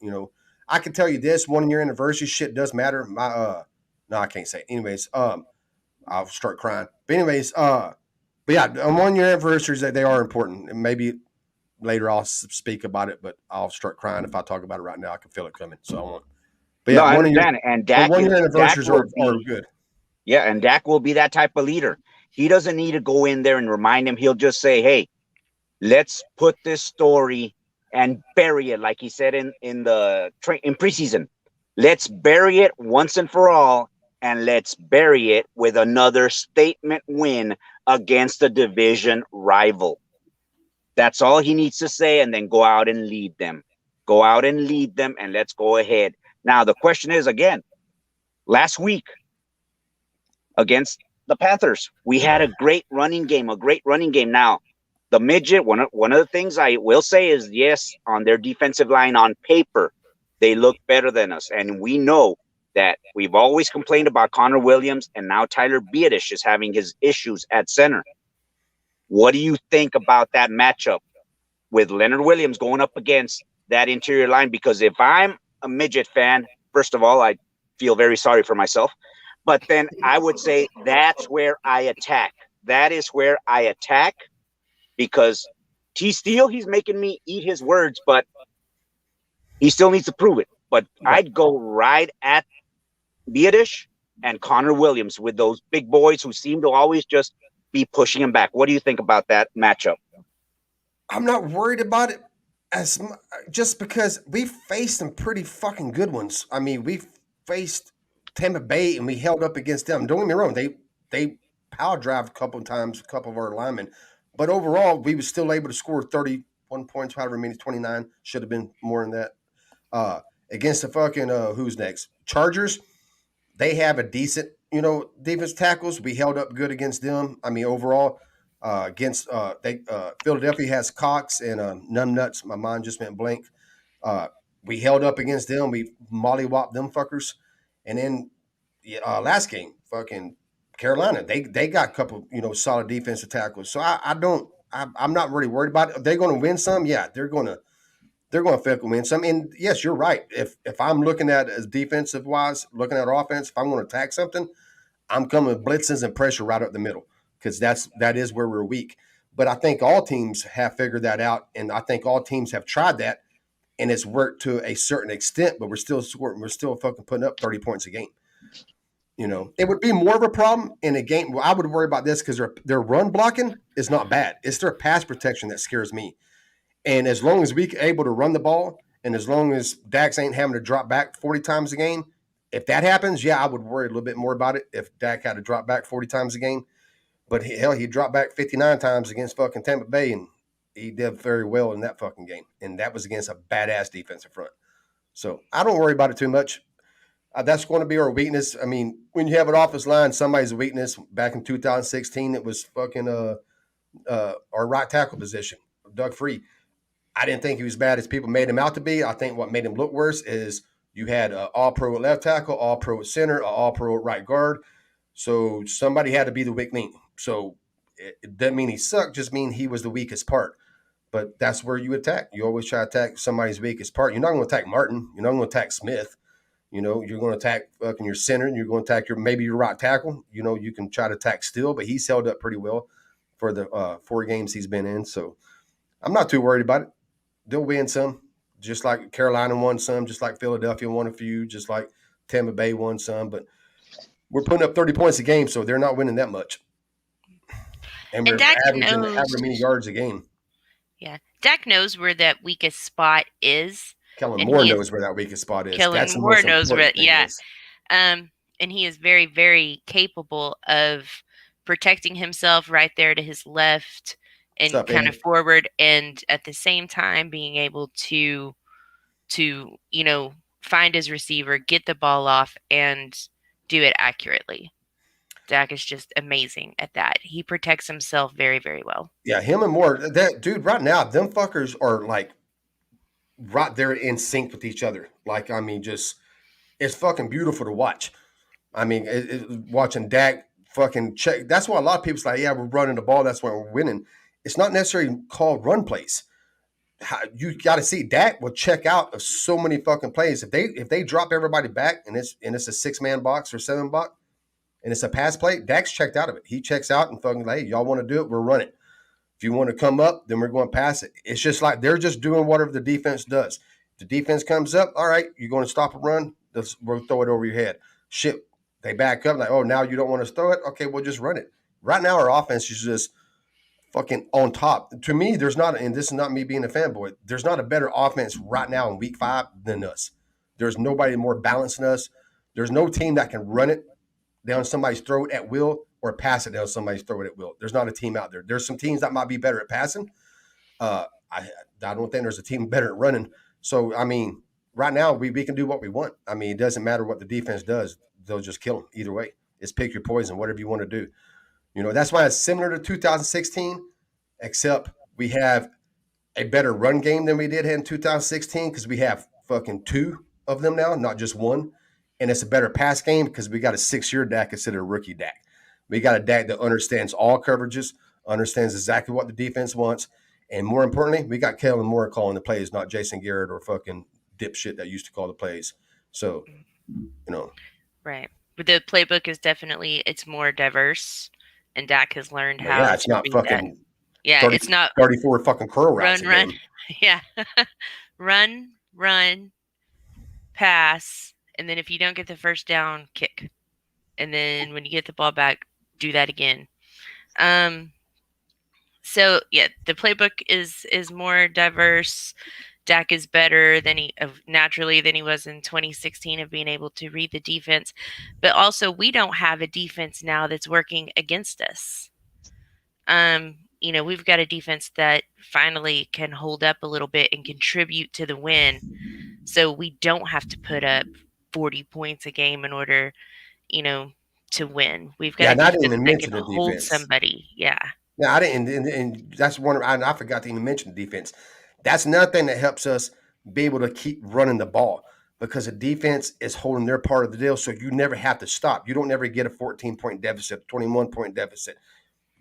I can tell you this: 1 year anniversary shit does matter. No, I can't say. Anyways, I'll start crying. But anyways, but yeah, on 1 year anniversaries they are important, and maybe later I'll speak about it, but I'll start crying if I talk about it right now. I can feel it coming, so I won't. But yeah, I understand. And Dak, 1 year anniversaries are good. Yeah, and Dak will be that type of leader. He doesn't need to go in there and remind him. He'll just say, hey, let's put this story and bury it, like he said in preseason. Let's bury it once and for all, and let's bury it with another statement win against a division rival. That's all he needs to say, and then go out and lead them. Go out and lead them, and let's go ahead. Now, the question is, again, last week against the Panthers, we had a great running game. Now, the midget, one of the things I will say is, yes, on their defensive line on paper, they look better than us. And we know that we've always complained about Connor Williams, and now Tyler Biadasz is having his issues at center. What do you think about that matchup with Leonard Williams going up against that interior line? Because if I'm a midget fan, first of all, I feel very sorry for myself. But then I would say that's where I attack. That is where I attack because T Steele, he's making me eat his words, but he still needs to prove it. But I'd go right at Biadish and Connor Williams with those big boys who seem to always just be pushing him back. What do you think about that matchup? I'm not worried about it as just because we faced some pretty fucking good ones. I mean, we faced Tampa Bay and we held up against them. Don't get me wrong, they power drive a couple of times, a couple of our linemen, but overall we were still able to score 31 points, however many, 29, should have been more than that. Against the fucking who's next? Chargers. They have a decent, defense tackles. We held up good against them. I mean, overall, against Philadelphia has Cox and Numbnuts. My mind just went blank. We held up against them. We mollywopped them fuckers. And then last game, fucking Carolina, they got a couple, solid defensive tackles. So I'm not really worried about it. They're going to win some. Yeah, they're going to fucking win some. And yes, you're right. If I'm looking at as defensive wise, looking at offense, if I'm going to attack something, I'm coming with blitzes and pressure right up the middle because that is where we're weak. But I think all teams have figured that out, and I think all teams have tried that, and it's worked to a certain extent. But we're still fucking putting up 30 points a game. It would be more of a problem in a game. Well, I would worry about this because their run blocking is not bad. It's their pass protection that scares me. And as long as we're able to run the ball, and as long as Dax ain't having to drop back 40 times a game, if that happens, yeah, I would worry a little bit more about it if Dak had to drop back 40 times a game. But he dropped back 59 times against fucking Tampa Bay, and he did very well in that fucking game. And that was against a badass defensive front. So I don't worry about it too much. That's going to be our weakness. I mean, when you have an offensive line, somebody's weakness. Back in 2016, it was fucking our right tackle position, Doug Free. I didn't think he was bad as people made him out to be. I think what made him look worse is you had an all-pro at left tackle, all-pro at center, an all-pro at right guard. So somebody had to be the weak link. So it doesn't mean he sucked, just mean he was the weakest part. But that's where you attack. You always try to attack somebody's weakest part. You're not going to attack Martin. You're not going to attack Smith. You're going to attack fucking your center, and you're going to attack maybe your right tackle. You can try to attack Steele, but he's held up pretty well for the 4 games he's been in. So I'm not too worried about it. They'll win some, just like Carolina won some, just like Philadelphia won a few, just like Tampa Bay won some. But we're putting up 30 points a game, so they're not winning that much. And we're averaging however many yards a game. Yeah. Dak knows where that weakest spot is. Kellen Moore knows where that weakest spot is. Kellen Moore knows where, yeah. And he is very, very capable of protecting himself right there to his left and kind of forward, and at the same time being able to find his receiver, get the ball off, and do it accurately. Dak is just amazing at that. He protects himself very, very well. Yeah, him and Moore. That dude, right now, them fuckers are like right there in sync with each other. Like, I mean, just it's fucking beautiful to watch. I mean, watching Dak fucking check. That's why a lot of people's like, yeah, we're running the ball. That's why we're winning. It's not necessarily called run plays. You got to see Dak will check out of so many fucking plays. If they drop everybody back and it's a 6-man box or 7 box and it's a pass play, Dak's checked out of it. He checks out and fucking like, hey, y'all want to do it? We'll run it. If you want to come up, then we're going to pass it. It's just like they're just doing whatever the defense does. If the defense comes up, all right, you're going to stop a run. We'll throw it over your head. Shit, they back up like, oh, now you don't want to throw it? Okay, we'll just run it. Right now, our offense is just fucking on top. To me, there's not, and this is not me being a fanboy, there's not a better offense right now in week 5 than us. There's nobody more balanced than us. There's no team that can run it down somebody's throat at will or pass it down somebody's throat at will. There's not a team out there. There's some teams that might be better at passing. I don't think there's a team better at running. So, I mean, right now we can do what we want. I mean, it doesn't matter what the defense does. They'll just kill them either way. It's pick your poison, whatever you want to do. That's why it's similar to 2016, except we have a better run game than we did in 2016 because we have fucking 2 of them now, not just 1. And it's a better pass game because we got a 6-year Dak instead of a rookie Dak. We got a Dak that understands all coverages, understands exactly what the defense wants. And more importantly, we got Kellen Moore calling the plays, not Jason Garrett or fucking dipshit that used to call the plays. So, Right. But the playbook is definitely it's more diverse, and Dak has learned But how yeah, it's to not read that. fucking Yeah, 30, it's not 34 fucking curl routes run, a run. game. Yeah, run, pass, and then if you don't get the first down, kick, and then when you get the ball back, do that again. So yeah, the playbook is more diverse. Dak is better than naturally than he was in 2016 of being able to read the defense, but also we don't have a defense now that's working against us. We've got a defense that finally can hold up a little bit and contribute to the win, so we don't have to put up 40 points a game in order, you know, to win. We've got Yeah, a and I didn't defense even that can mention the hold defense. somebody. Yeah. Yeah, I didn't, and that's one. I forgot to even mention the defense. That's another thing that helps us be able to keep running the ball because the defense is holding their part of the deal, so you never have to stop. You don't ever get a 14-point deficit, 21-point deficit.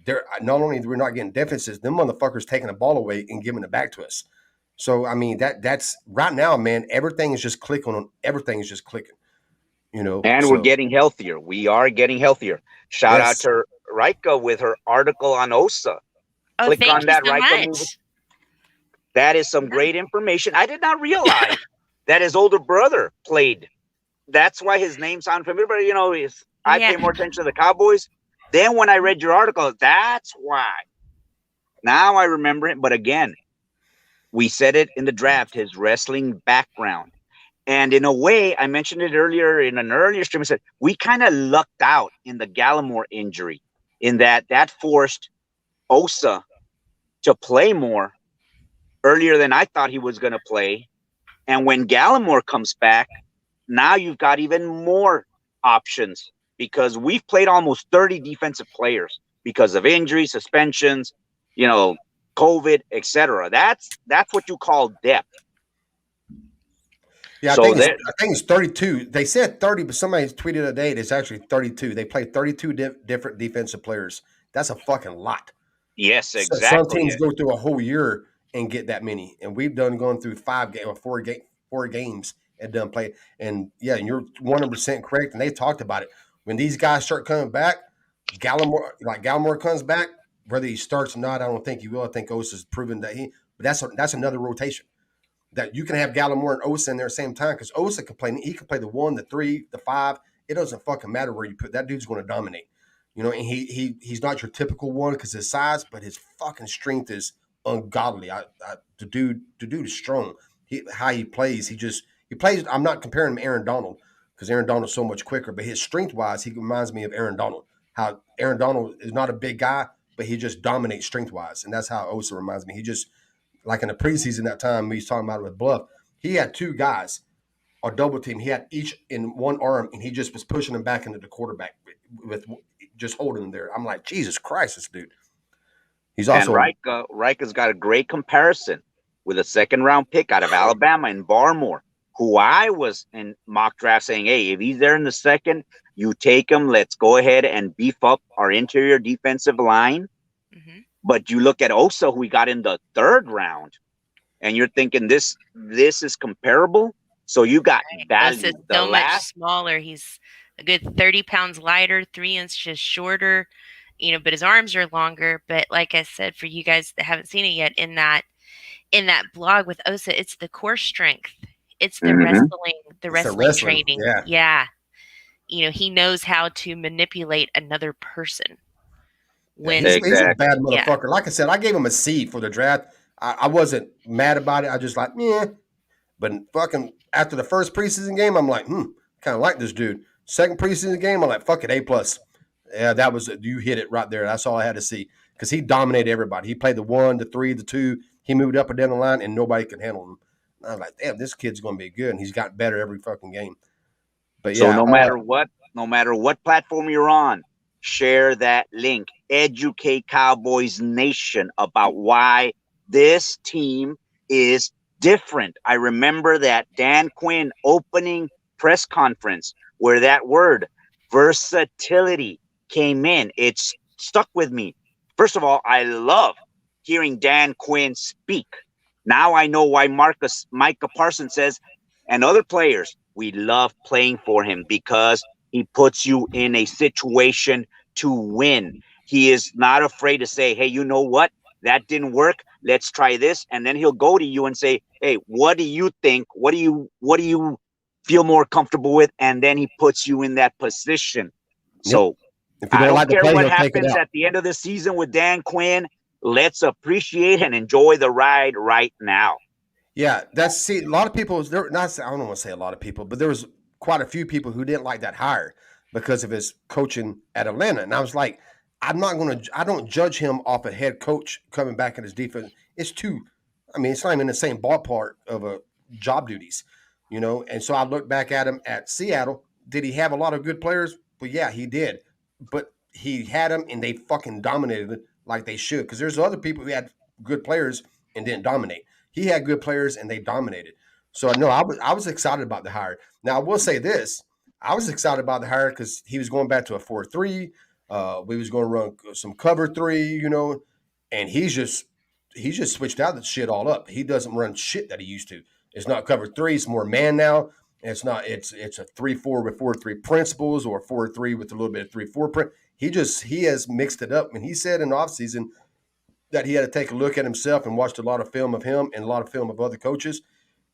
They're not only we're not getting deficits, them motherfuckers taking the ball away and giving it back to us. So I mean that's right now, man. Everything is just clicking on. Everything is just clicking. And we're So getting healthier. We are getting healthier. Shout out yes, to Rika with her article on Osa. Oh, Click thank on you that, so Rika movie. much. That is some great information. I did not realize that his older brother played. That's why his name sounds familiar. But I Yeah. pay more attention to the Cowboys. Then when I read your article, that's why. Now I remember it. But again, we said it in the draft, his wrestling background. And in a way, I mentioned it earlier in an earlier stream. I said we kind of lucked out in the Gallimore injury, in that forced Osa to play more earlier than I thought he was going to play. And when Gallimore comes back, now you've got even more options because we've played almost 30 defensive players because of injuries, suspensions, COVID, etc. That's what you call depth. yeah, So I think it's 32. They said 30, but somebody tweeted today it's actually 32. They play 32 different defensive players. That's a fucking lot. yes, Some exactly. teams go through a whole year and get that many, and we've done going through 4 games and done play. And yeah, and you're 100% correct. And they talked about it when these guys start coming back. Gallimore comes back, whether he starts or not, I don't think he will. I think Osa's proven that but that's another rotation that you can have Gallimore and Osa in there at the same time because Osa can play. He can play the 1, the 3, the 5. It doesn't fucking matter where you put that dude's going to dominate. And he's not your typical one because his size, but his fucking strength is ungodly. The dude is strong. How he plays, he plays. I'm not comparing him to Aaron Donald because Aaron Donald's so much quicker, but his strength wise, he reminds me of Aaron Donald. How Aaron Donald is not a big guy, but he just dominates strength wise, and that's how Osa reminds me. He just like in the preseason that time we was talking about it with Bluff, he had 2 guys or double team. He had each in one arm, and he just was pushing them back into the quarterback with just holding them there. I'm like, Jesus Christ, this dude. He's also and Rika's got a great comparison with a second-round pick out of Alabama in Barmore, who I was in mock draft saying, hey, if he's there in the second, you take him. Let's go ahead and beef up our interior defensive line. Mm-hmm. But you look at Osa, who we got in the 3rd round, and you're thinking this is comparable. So you got value. Osa's so much smaller. He's a good 30 pounds lighter, 3 inches shorter, but his arms are longer. But like I said, for you guys that haven't seen it yet, in that blog with Osa, it's the core strength. It's the wrestling training. Yeah. He knows how to manipulate another person. He's a bad motherfucker. Yeah. Like I said, I gave him a C for the draft. I wasn't mad about it. I just like, yeah. But fucking after the first preseason game, I'm like, kind of like this dude. Second preseason game, I'm like, fuck it, A+. Yeah, that was it. You hit it right there. That's all I had to see because he dominated everybody. He played the 1, the 3, the 2. He moved up and down the line, and nobody could handle him. And I was like, damn, this kid's going to be good, and he's gotten better every fucking game. But yeah, so no matter what platform you're on, share that link. Educate Cowboys Nation about why this team is different. I remember that Dan Quinn opening press conference where that word versatility came in. It's stuck with me. First of all, I love hearing Dan Quinn speak. Now I know why Micah Parsons says, and other players, we love playing for him because He puts you in a situation to win. He is not afraid to say, hey, you know what? That didn't work. Let's try this. And then he'll go to you and say, hey, what do you think? What do you feel more comfortable with? And then he puts you in that position. So if you I don't don't like the care play, what he'll take it happens out. at the end of the season with Dan Quinn. Let's appreciate and enjoy the ride right now. Yeah, a lot of people. There, not I don't want to say a lot of people, but there was quite a few people who didn't like that hire because of his coaching at Atlanta. And I was like, I don't judge him off a head coach coming back in his defense. It's too. I mean, it's not even in the same ballpark of a job duties, you know. And so I looked back at him at Seattle. Did he have a lot of good players? Well, yeah, he did. But he had them, and they fucking dominated it like they should. Because there's other people who had good players and didn't dominate. He had good players and they dominated. So no, I was excited about the hire. Now I will say this: I was excited about the hire because he was going back to a 4-3. We was going to run some cover 3, you know, and he's just switched out the shit all up. He doesn't run shit that he used to. It's not cover 3; it's more man now. It's not. It's a 3-4 with 4-3 principles or 4-3 with a little bit of 3-4 print. He has mixed it up. And he said in the offseason that he had to take a look at himself and watched a lot of film of him and a lot of film of other coaches,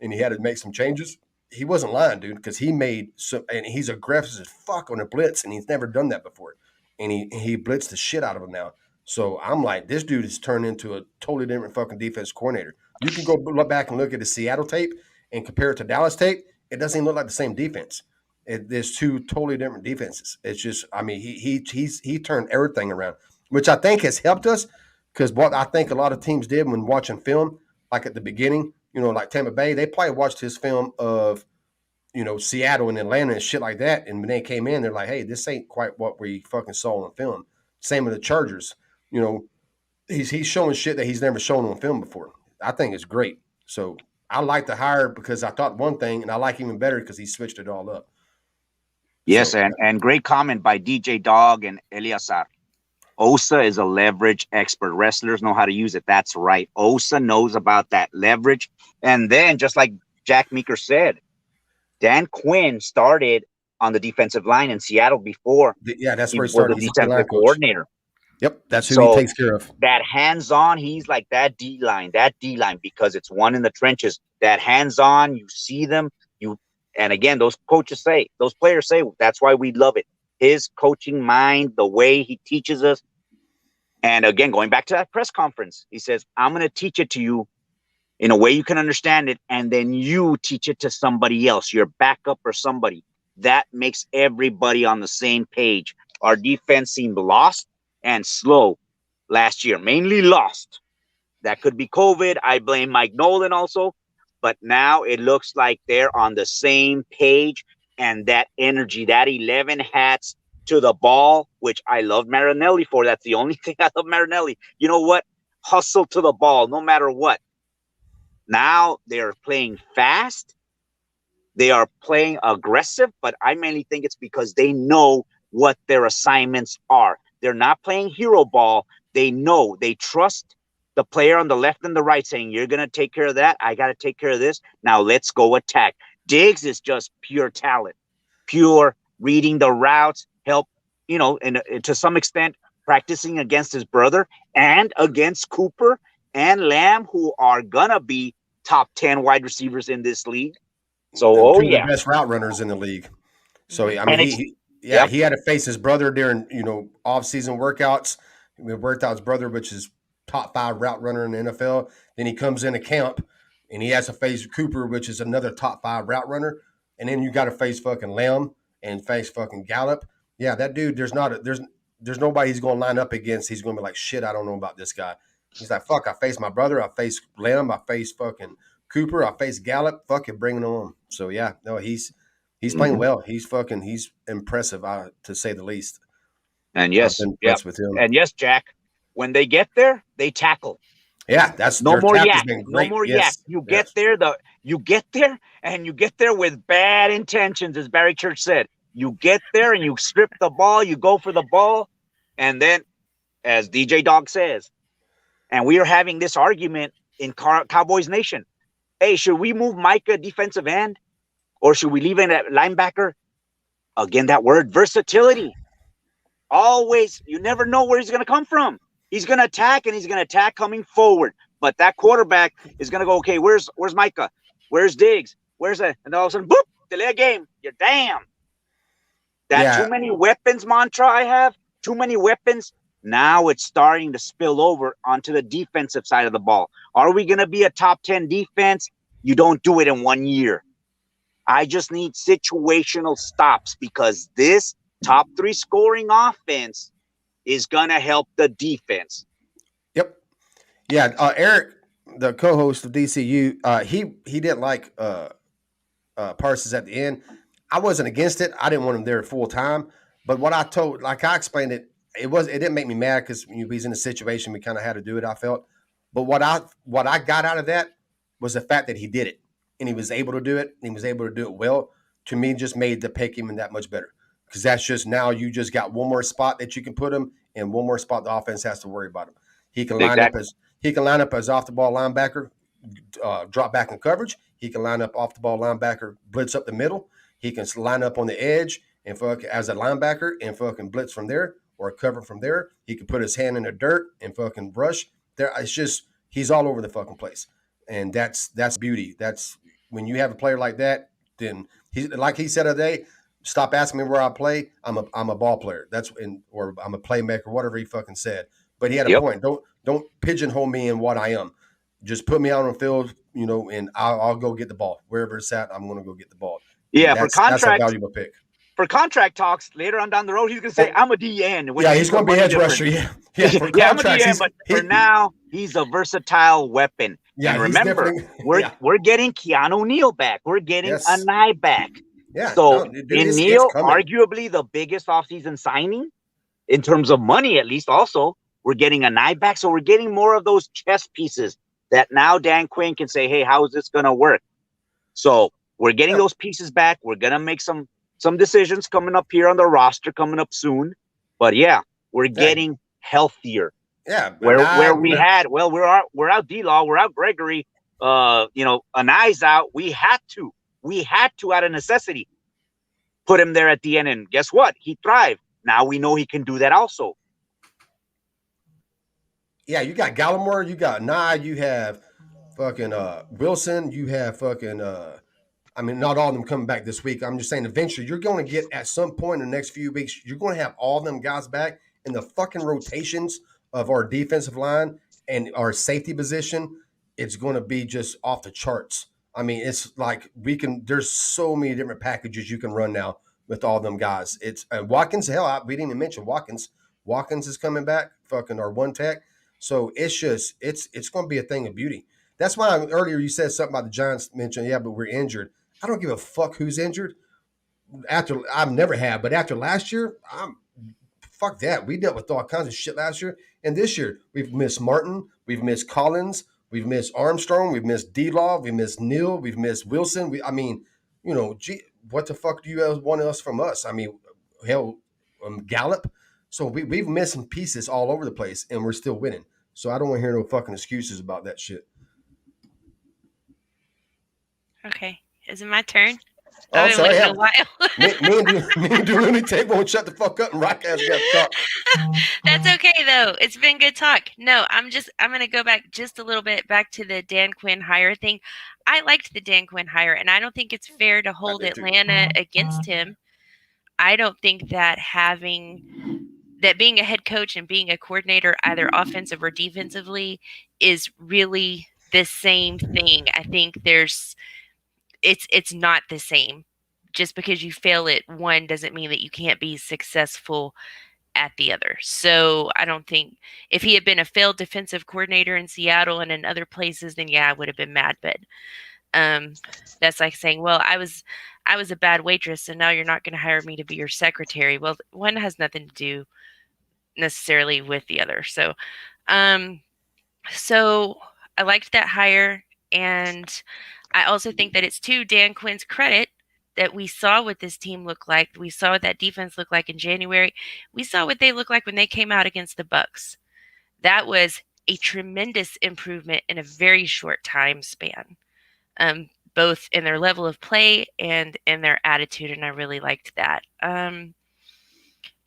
and he had to make some changes. He wasn't lying, dude, because he made some, and he's aggressive as fuck on a blitz, and he's never done that before. And he blitzed the shit out of him now. So I'm like, this dude has turned into a totally different fucking defense coordinator. You can go look back and look at the Seattle tape and compare it to Dallas tape. It doesn't even look like the same defense. There's two totally different defenses. It's just, I mean, he turned everything around, which I think has helped us. Because what I think a lot of teams did when watching film, like at the beginning, you know, like Tampa Bay, they probably watched his film of, you know, Seattle and Atlanta and shit like that. And when they came in, they're like, hey, this ain't quite what we fucking saw on film. Same with the Chargers. You know, he's showing shit that he's never shown on film before. I think it's great. So I like the hire because I thought one thing, and I like even better because he switched it all up. Yes, So, and great comment by DJ Dog and Eliasar. Osa is a leverage expert. Wrestlers know how to use it. That's right. Osa knows about that leverage. And then, just like Jack Meeker said, Dan Quinn started on the defensive line in Seattle before that's he where he was started. the He's a defensive coordinator. Yep, that's who he takes care of. That hands-on, he's like that D-line, because it's one in the trenches. That hands-on, you see them, and again, those players say, that's why we love it. His coaching mind, the way he teaches us. And again, going back to that press conference, he says, I'm going to teach it to you in a way you can understand it, and then you teach it to somebody else, your backup or somebody. That makes everybody on the same page. Our defense seemed lost and slow last year, mainly lost. That could be COVID. I blame Mike Nolan also. But now it looks like they're on the same page, and that energy, that 11 hats to the ball, which I love Marinelli for. That's the only thing I love Marinelli. You know what? Hustle to the ball, no matter what. Now they're playing fast. They are playing aggressive, but I mainly think it's because they know what their assignments are. They're not playing hero ball. They know, they trust the player on the left and the right saying, you're going to take care of that. I got to take care of this. Now let's go attack. Diggs is just pure talent, pure reading the routes, help, you know, and to some extent practicing against his brother and against Cooper and Lamb, who are going to be top 10 wide receivers in this league. So, two of the best route runners in the league. So, I mean, he had to face his brother during, you know, off-season workouts. He worked out his brother, which is top 5 route runner in the NFL. Then he comes into camp, and he has to face Cooper, which is another top 5 route runner. And then you got to face fucking Lamb and face fucking Gallup. Yeah, that dude, there's nobody he's going to line up against. He's going to be like, shit, I don't know about this guy. He's like, fuck, I face my brother. I face Lamb. I face fucking Cooper. I face Gallup. Fucking bring it on. So, yeah, no, he's playing well. He's impressive, to say the least. And yes, with him. And yes, Jack, when they get there, they tackle. Yeah, that's no more yak. No more yak. You get there, and you get there with bad intentions, as Barry Church said. You get there and you strip the ball, you go for the ball, and then, as DJ Dog says, and we are having this argument in Cowboys Nation. Hey, should we move Micah defensive end, or should we leave him at linebacker? Again, that word versatility. Always, you never know where he's going to come from. He's going to attack, and he's going to attack coming forward. But that quarterback is going to go, okay, where's Micah? Where's Diggs? Where's that? And all of a sudden, boop, delay a game. You're damn. That too many weapons mantra I have, too many weapons. Now it's starting to spill over onto the defensive side of the ball. Are we going to be a top 10 defense? You don't do it in 1 year. I just need situational stops because this top 3 scoring offense is going to help the defense. Yep. Yeah. Eric, the co-host of DCU, he didn't like Parsons at the end. I wasn't against it. I didn't want him there full time. But what I told, like I explained it, it didn't make me mad because he's in a situation we kind of had to do it. I felt, but what I got out of that was the fact that he did it and he was able to do it. And he was able to do it well. To me, just made the pick him that much better because that's just now you just got one more spot that you can put him and one more spot the offense has to worry about him. He can line up as off the ball linebacker, drop back in coverage. He can line up off the ball linebacker, blitz up the middle. He can line up on the edge and as a linebacker and fucking blitz from there or cover from there. He can put his hand in the dirt and fucking brush. There, it's just he's all over the fucking place, and that's beauty. That's when you have a player like that. Then he, like he said today, stop asking me where I play. I'm a ball player. Or I'm a playmaker. Whatever he fucking said. But he had a point. Don't pigeonhole me in what I am. Just put me out on the field, and I'll go get the ball wherever it's at. I'm going to go get the ball. Yeah, that's a valuable pick. For contract talks later on down the road, he's going to say, "I'm a DN." Yeah, he's going to be edge rusher. Yeah, for I'm a DN, but for now, he's a versatile weapon. Yeah, and remember, we're getting Keanu Neal back. We're getting Anai back. Yeah. So in Neal, arguably the biggest offseason signing in terms of money, at least. Also, we're getting Anai back, so we're getting more of those chess pieces that now Dan Quinn can say, "Hey, how is this going to work?" So we're getting those pieces back. We're going to make some decisions coming up here on the roster coming up soon. But yeah, we're getting healthier. Yeah. We're out D-Law, we're out Gregory, Anai's out. We had to out of necessity put him there at the end. And guess what? He thrived. Now we know he can do that also. Yeah, you got Gallimore, you got Nye, you have fucking Wilson, you have fucking not all of them coming back this week. I'm just saying eventually you're going to get at some point in the next few weeks, you're going to have all of them guys back in the fucking rotations of our defensive line and our safety position. It's going to be just off the charts. I mean, it's like there's so many different packages you can run now with all them guys. It's Watkins, we didn't even mention Watkins. Watkins is coming back, fucking our one tech. So it's just, it's going to be a thing of beauty. That's why earlier you said something about the Giants mentioned, but we're injured. I don't give a fuck who's injured. I've never had, but after last year, fuck that. We dealt with all kinds of shit last year. And this year, we've missed Martin, we've missed Collins, we've missed Armstrong, we've missed D-Law, we've missed Neal, we've missed Wilson. What the fuck do you want else from us? I mean, hell, Gallup. So we've missed some pieces all over the place, and we're still winning. So I don't want to hear no fucking excuses about that shit. Okay. Is it my turn? Oh, I'm sorry. A while. me and Dooley Tape won't shut the fuck up and Rock has got to talk. That's okay though. It's been good talk. No, I'm going to go back just a little bit back to the Dan Quinn hire thing. I liked the Dan Quinn hire, and I don't think it's fair to hold Atlanta against him. I don't think that being a head coach and being a coordinator, either offensive or defensively, is really the same thing. I think it's not the same. Just because you fail at one doesn't mean that you can't be successful at the other. So I don't think if he had been a failed defensive coordinator in Seattle and in other places, then yeah, I would have been mad. But that's like saying, well, I was a bad waitress, and now you're not going to hire me to be your secretary. Well, one has nothing to do necessarily with the other. So so I liked that hire, and I also think that it's to Dan Quinn's credit that we saw what this team looked like. We saw what that defense looked like in January. We saw what they looked like when they came out against the Bucs. That was a tremendous improvement in a very short time span. both in their level of play and in their attitude, and I really liked that. And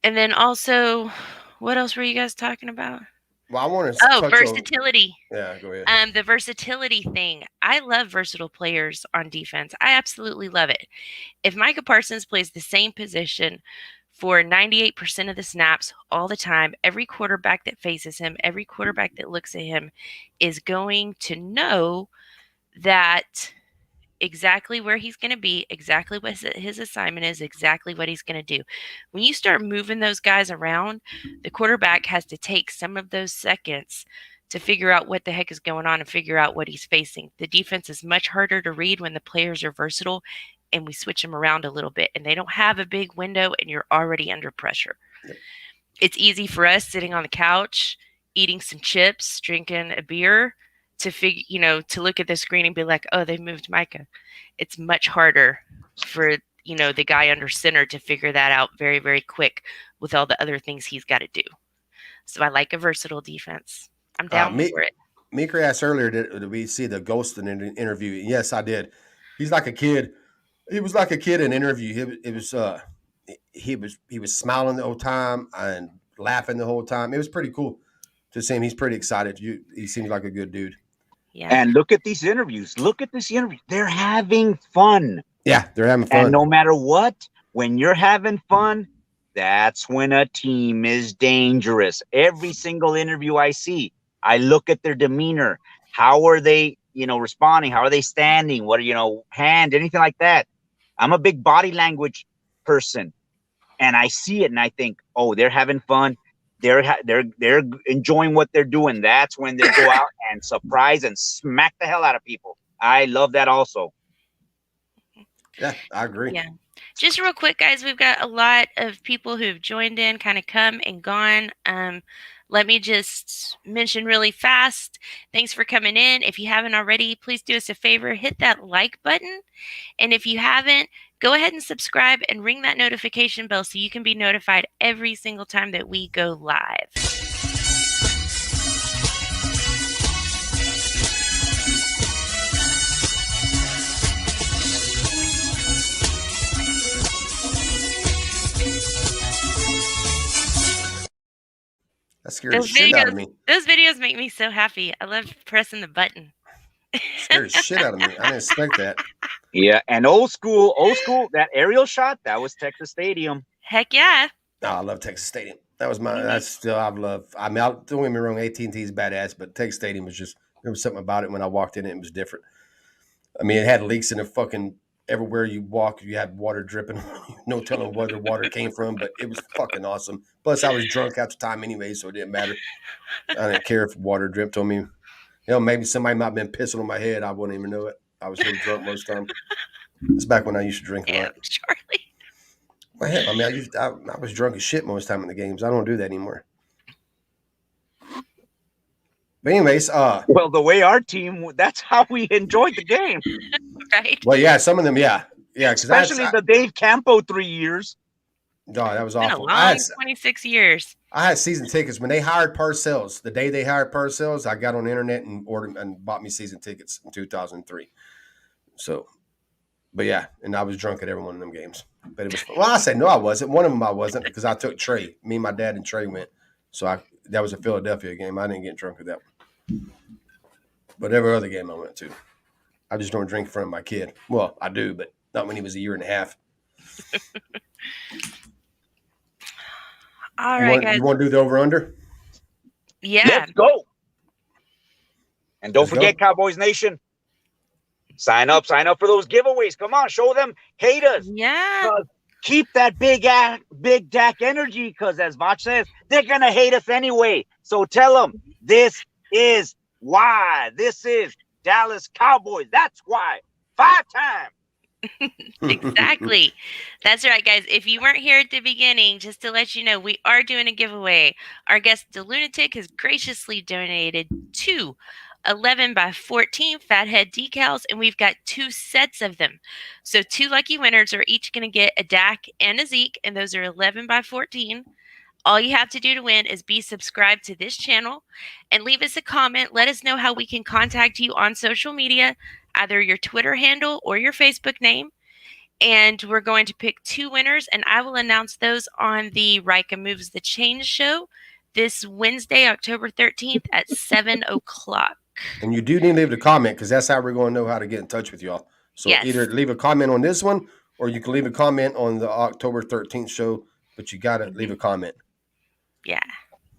then also, what else were you guys talking about? Well, I want to Oh, touch on. versatility. Yeah, go ahead. The versatility thing. I love versatile players on defense. I absolutely love it. If Micah Parsons plays the same position for 98% of the snaps all the time, every quarterback that faces him, every quarterback that looks at him is going to know that exactly where he's going to be, exactly what his assignment is, exactly what he's going to do. When you start moving those guys around, the quarterback has to take some of those seconds to figure out what the heck is going on and figure out what he's facing. The defense is much harder to read when the players are versatile and we switch them around a little bit and they don't have a big window and you're already under pressure. Yep. It's easy for us sitting on the couch, eating some chips, drinking a beer, to figure, to look at the screen and be like, oh, they moved Micah. It's much harder for, the guy under center to figure that out very, very quick with all the other things he's got to do. So I like a versatile defense. I'm down for it. Meeker asked earlier, did we see the ghost in the interview? Yes, I did. He's like a kid. He was like a kid in an interview. He was smiling the whole time and laughing the whole time. It was pretty cool to see him. He's pretty excited. He seems like a good dude. Yeah. And look at these interviews. Look at this interview. They're having fun. Yeah, they're having fun. And no matter what, when you're having fun, that's when a team is dangerous. Every single interview I see, I look at their demeanor. How are they, responding? How are they standing? What are, hand, anything like that? I'm a big body language person. And I see it and I think, oh, they're having fun. They're enjoying what they're doing. That's when they go out and surprise and smack the hell out of people. I love that also. Yeah, I agree. Yeah. Just real quick, guys, we've got a lot of people who've joined in, kind of come and gone. Let me just mention really fast, thanks for coming in. If you haven't already, please do us a favor, hit that like button. And if you haven't, go ahead and subscribe and ring that notification bell so you can be notified every single time that we go live. That scared the shit out of me. Those videos make me so happy. I love pressing the button. Scared the shit out of me. I didn't expect that. Yeah, and old school, that aerial shot, that was Texas Stadium. Heck yeah. Oh, I love Texas Stadium. That was my, that's still, I love, don't get me wrong, AT&T is badass, but Texas Stadium was just, there was something about it when I walked in, it was different. I mean, it had leaks in the fucking, everywhere you walk, you had water dripping. No telling where the water came from, but it was fucking awesome. Plus, I was drunk at the time anyway, so it didn't matter. I didn't care if water dripped on me. Maybe somebody might have been pissing on my head. I wouldn't even know it. I was so drunk most of the time. It's back when I used to drink a lot. Charlie. Well, hell, I mean, I was drunk as shit most of the time in the games. I don't do that anymore. But anyways, well, the way our team, that's how we enjoyed the game. Right. Well, yeah, some of them, yeah. Especially the Dave Campo 3 years. No, that was It's been awful. a long 26 years. I had season tickets when they hired Parcells. The day they hired Parcells, I got on the internet and ordered and bought me season tickets in 2003. So, but yeah, and I was drunk at every one of them games. But it was fun. Well, I say no, I wasn't. One of them I wasn't because I took Trey. Me, my dad, and Trey went. So that was a Philadelphia game. I didn't get drunk at that one. But every other game I went to, I just don't drink in front of my kid. Well, I do, but not when he was a year and a half. All right, guys. You want to do the over-under? Yeah. Let's go. And don't forget, Cowboys Nation, sign up for those giveaways. Come on, show them haters. Yeah. Keep that big Dak energy because, as Vach says, they're going to hate us anyway. So tell them this is why. This is Dallas Cowboys. That's why. 5 times. Exactly. That's right, guys. If you weren't here at the beginning, just to let you know, we are doing a giveaway. Our guest, The Lunatic, has graciously donated 2 11x14 fathead decals, and we've got 2 sets of them. So 2 lucky winners are each going to get a Dak and a Zeke, and those are 11x14. All you have to do to win is be subscribed to this channel and leave us a comment. Let us know how we can contact you on social media. either your Twitter handle or your Facebook name. And we're going to pick 2 winners, and I will announce those on the Rika Moves the Chain show this Wednesday, October 13th at 7 o'clock. And you do need to leave a comment because that's how we're going to know how to get in touch with y'all. So Yes. either leave a comment on this one or you can leave a comment on the October 13th show, but you got to leave a comment. Yeah.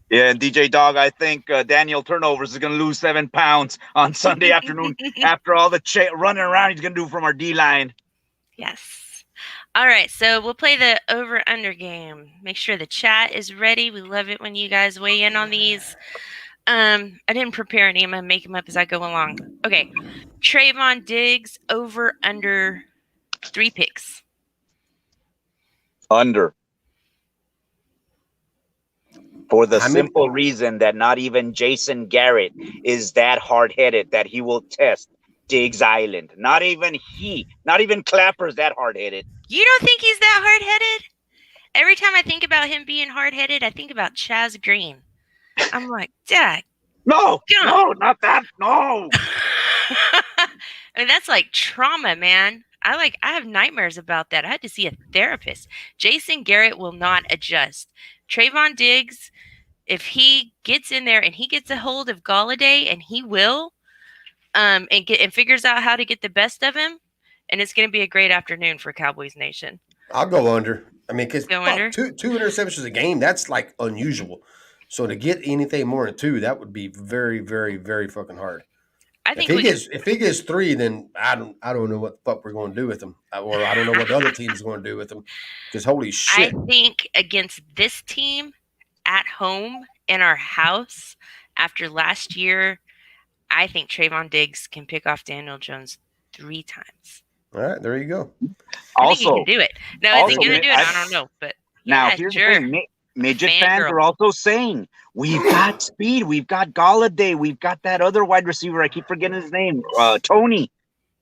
Yeah, and DJ Dog, I think Daniel Turnovers is going to lose 7 pounds on Sunday afternoon after all the running around he's going to do from our D-line. Yes. All right, so we'll play the over-under game. Make sure the chat is ready. We love it when you guys weigh in on these. I didn't prepare any. I'm going to make them up as I go along. Okay. Trayvon Diggs over under 3 picks. Under. For the simple reason that not even Jason Garrett is that hard-headed that he will test Diggs Island. Not even Clapper's that hard-headed. You don't think he's that hard-headed? Every time I think about him being hard-headed, I think about Chaz Green. I'm like, Dad. No, not that. No. I mean, that's like trauma, man. I have nightmares about that. I had to see a therapist. Jason Garrett will not adjust. Trayvon Diggs, if he gets in there and he gets a hold of Galladay, and he will, and figures out how to get the best of him, and it's going to be a great afternoon for Cowboys Nation. I'll go under. I mean, because two interceptions a game, that's like unusual. So to get anything more than 2, that would be very, very, very fucking hard. I think if he gets 3, then I don't know what the fuck we're going to do with him, or I don't know what the other team's going to do with him. Because holy shit! I think against this team at home in our house after last year, I think Trayvon Diggs can pick off Daniel Jones 3 times. All right, there you go. I think he can do it. Now, is he going to do it? I don't know. But now, here's the thing. Midget fans are also saying, we've got speed. We've got Galladay. We've got that other wide receiver. I keep forgetting his name. Tony.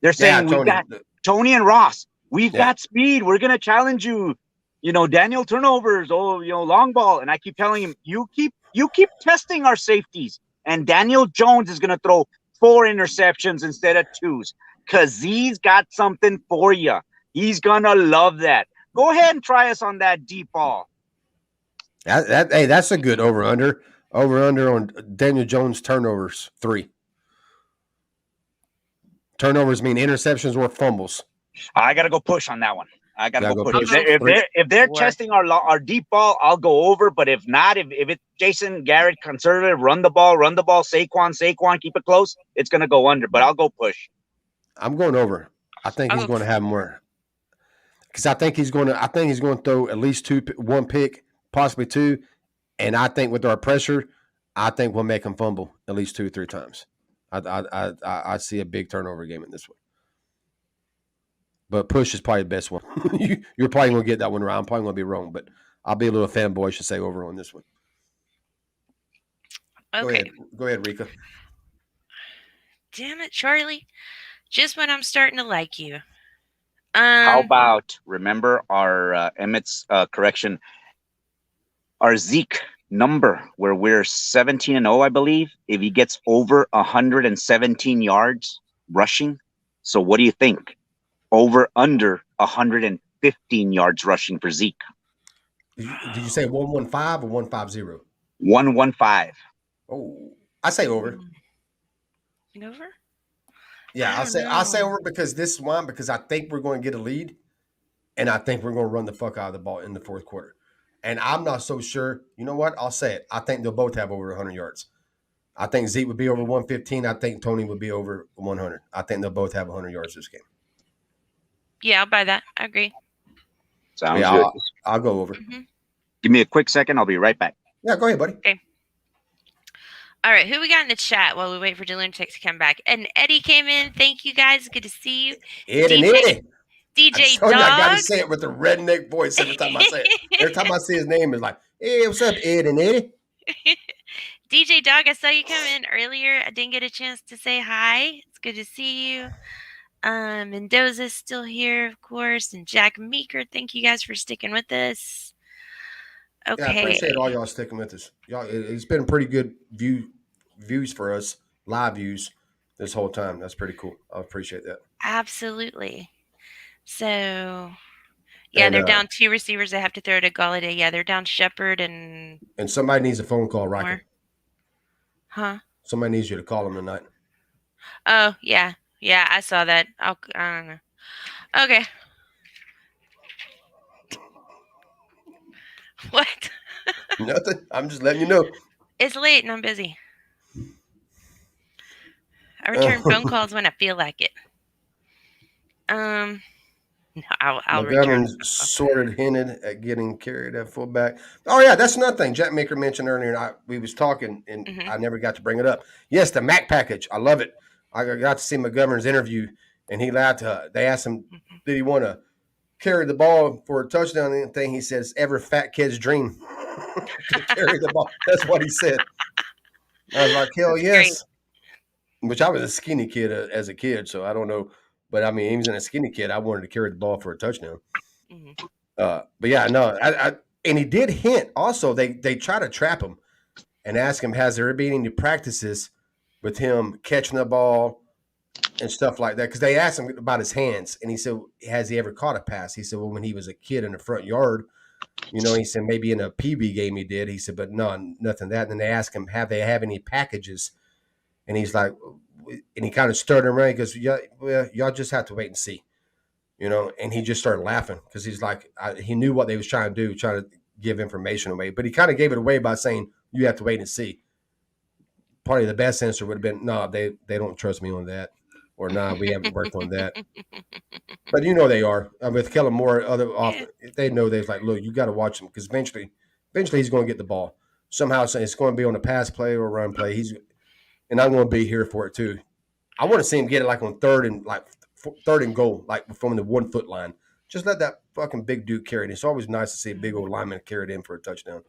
They're saying we've got Tony and Ross. We've got speed. We're going to challenge you. Daniel Turnovers. Long ball. And I keep telling him, you keep testing our safeties. And Daniel Jones is going to throw 4 interceptions instead of 2s because he's got something for you. He's going to love that. Go ahead and try us on that deep ball. Hey, that's a good over-under. Over-under on Daniel Jones turnovers, 3. Turnovers mean interceptions or fumbles. I got to go push on that one. I got to go push. If they're testing our deep ball, I'll go over. But if not, if it's Jason Garrett, conservative, run the ball, Saquon, keep it close, it's going to go under. But I'll go push. I'm going over. I think he's going to have more. Because I think he's going to throw at least 1 pick. Possibly 2, and I think with our pressure, I think we'll make him fumble at least 2 or 3 times. I see a big turnover game in this one, but push is probably the best one. You're probably going to get that one right. I'm probably going to be wrong, but I'll be a little fanboy. Should say over on this one. Okay, go ahead, Rika. Damn it, Charlie! Just when I'm starting to like you. How about remember our Emmett's correction? Our Zeke number where we're 17-0, I believe, if he gets over 117 yards rushing. So what do you think? Over under 115 yards rushing for Zeke. Did you say 115 or 150? 115. Oh, I say over. Over? Yeah, I'll say over because this is why, because I think we're going to get a lead, and I think we're going to run the fuck out of the ball in the 4th quarter. And I'm not so sure. You know what? I'll say it. I think they'll both have over 100 yards. I think Zeke would be over 115. I think Tony would be over 100. I think they'll both have 100 yards this game. Yeah, I'll buy that. I agree. Sounds good. I'll go over. Mm-hmm. Give me a quick second. I'll be right back. Yeah, go ahead, buddy. Okay. All right, who we got in the chat while we wait for Dylan to come back? And Eddie came in. Thank you, guys. Good to see you. Eddie. DJ Dog. I got to say it with a redneck voice every time I say it. Every time I see his name, it's like, hey, what's up, Ed and Eddie? DJ Dog, I saw you come in earlier. I didn't get a chance to say hi. It's good to see you. Mendoza's still here, of course. And Jack Meeker, thank you guys for sticking with us. Okay. Yeah, I appreciate all y'all sticking with us. Y'all, it's been pretty good views for us, live views. this whole time. That's pretty cool. I appreciate that. Absolutely. So, yeah, And they're down 2 receivers. They have to throw to Galladay. Yeah, they're down Shepard and somebody needs a phone call, Rocky. more. Huh? Somebody needs you to call them tonight. Oh, yeah. Yeah, I saw that. I don't know. Okay. What? Nothing. I'm just letting you know. It's late and I'm busy. I return phone calls when I feel like it. No, I'll return. McGovern sort of hinted at getting carried at fullback. Oh yeah, that's another thing. Jack Maker mentioned earlier, and we was talking, and I never got to bring it up. Yes, the Mac package. I love it. I got to see McGovern's interview, and he laughed. They asked him, did he want to carry the ball for a touchdown? And thing he says, every fat kid's dream to carry the ball. That's what he said. I was like, hell yes. Great. Which I was a skinny kid as a kid, so I don't know. But I mean, even as a skinny kid, I wanted to carry the ball for a touchdown. Mm-hmm. But yeah, no, and he did hint. Also, they try to trap him and ask him, has there been any practices with him catching the ball and stuff like that? Because they asked him about his hands, and he said, has he ever caught a pass? He said, well, when he was a kid in the front yard, he said maybe in a PB game he did. He said, but no, nothing that. And then they asked him, have any packages? And he's like, and he kind of started around. He goes, yeah, well, y'all just have to wait and see, and he just started laughing because he's like, he knew what they was trying to do, trying to give information away, but he kind of gave it away by saying, you have to wait and see. Probably the best answer would have been, no, they don't trust me on that, or nah, we haven't worked on that. But they are. With Kellen Moore, they know they're like, look, you got to watch him because eventually he's going to get the ball. Somehow it's going to be on a pass play or a run play. And I'm going to be here for it too. I want to see him get it like on third and goal, like from the 1 foot line. Just let that fucking big dude carry it. It's always nice to see a big old lineman carry it in for a touchdown.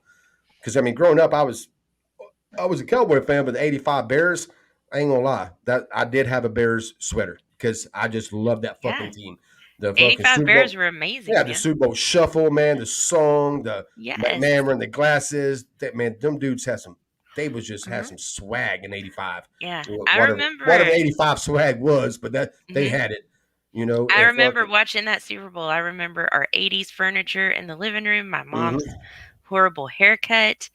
Because I mean, growing up, I was a Cowboy fan, but the '85 Bears, I ain't gonna lie, that I did have a Bears sweater because I just love that fucking team. The '85 Bears were amazing. Yeah, man. The Super Bowl shuffle, man, the song, the man wearing the glasses. That man, them dudes had some. They was just had some swag in '85. Yeah, I remember whatever '85 swag was, but that they had it. I remember watching that Super Bowl. I remember our '80s furniture in the living room. My mom's horrible haircut.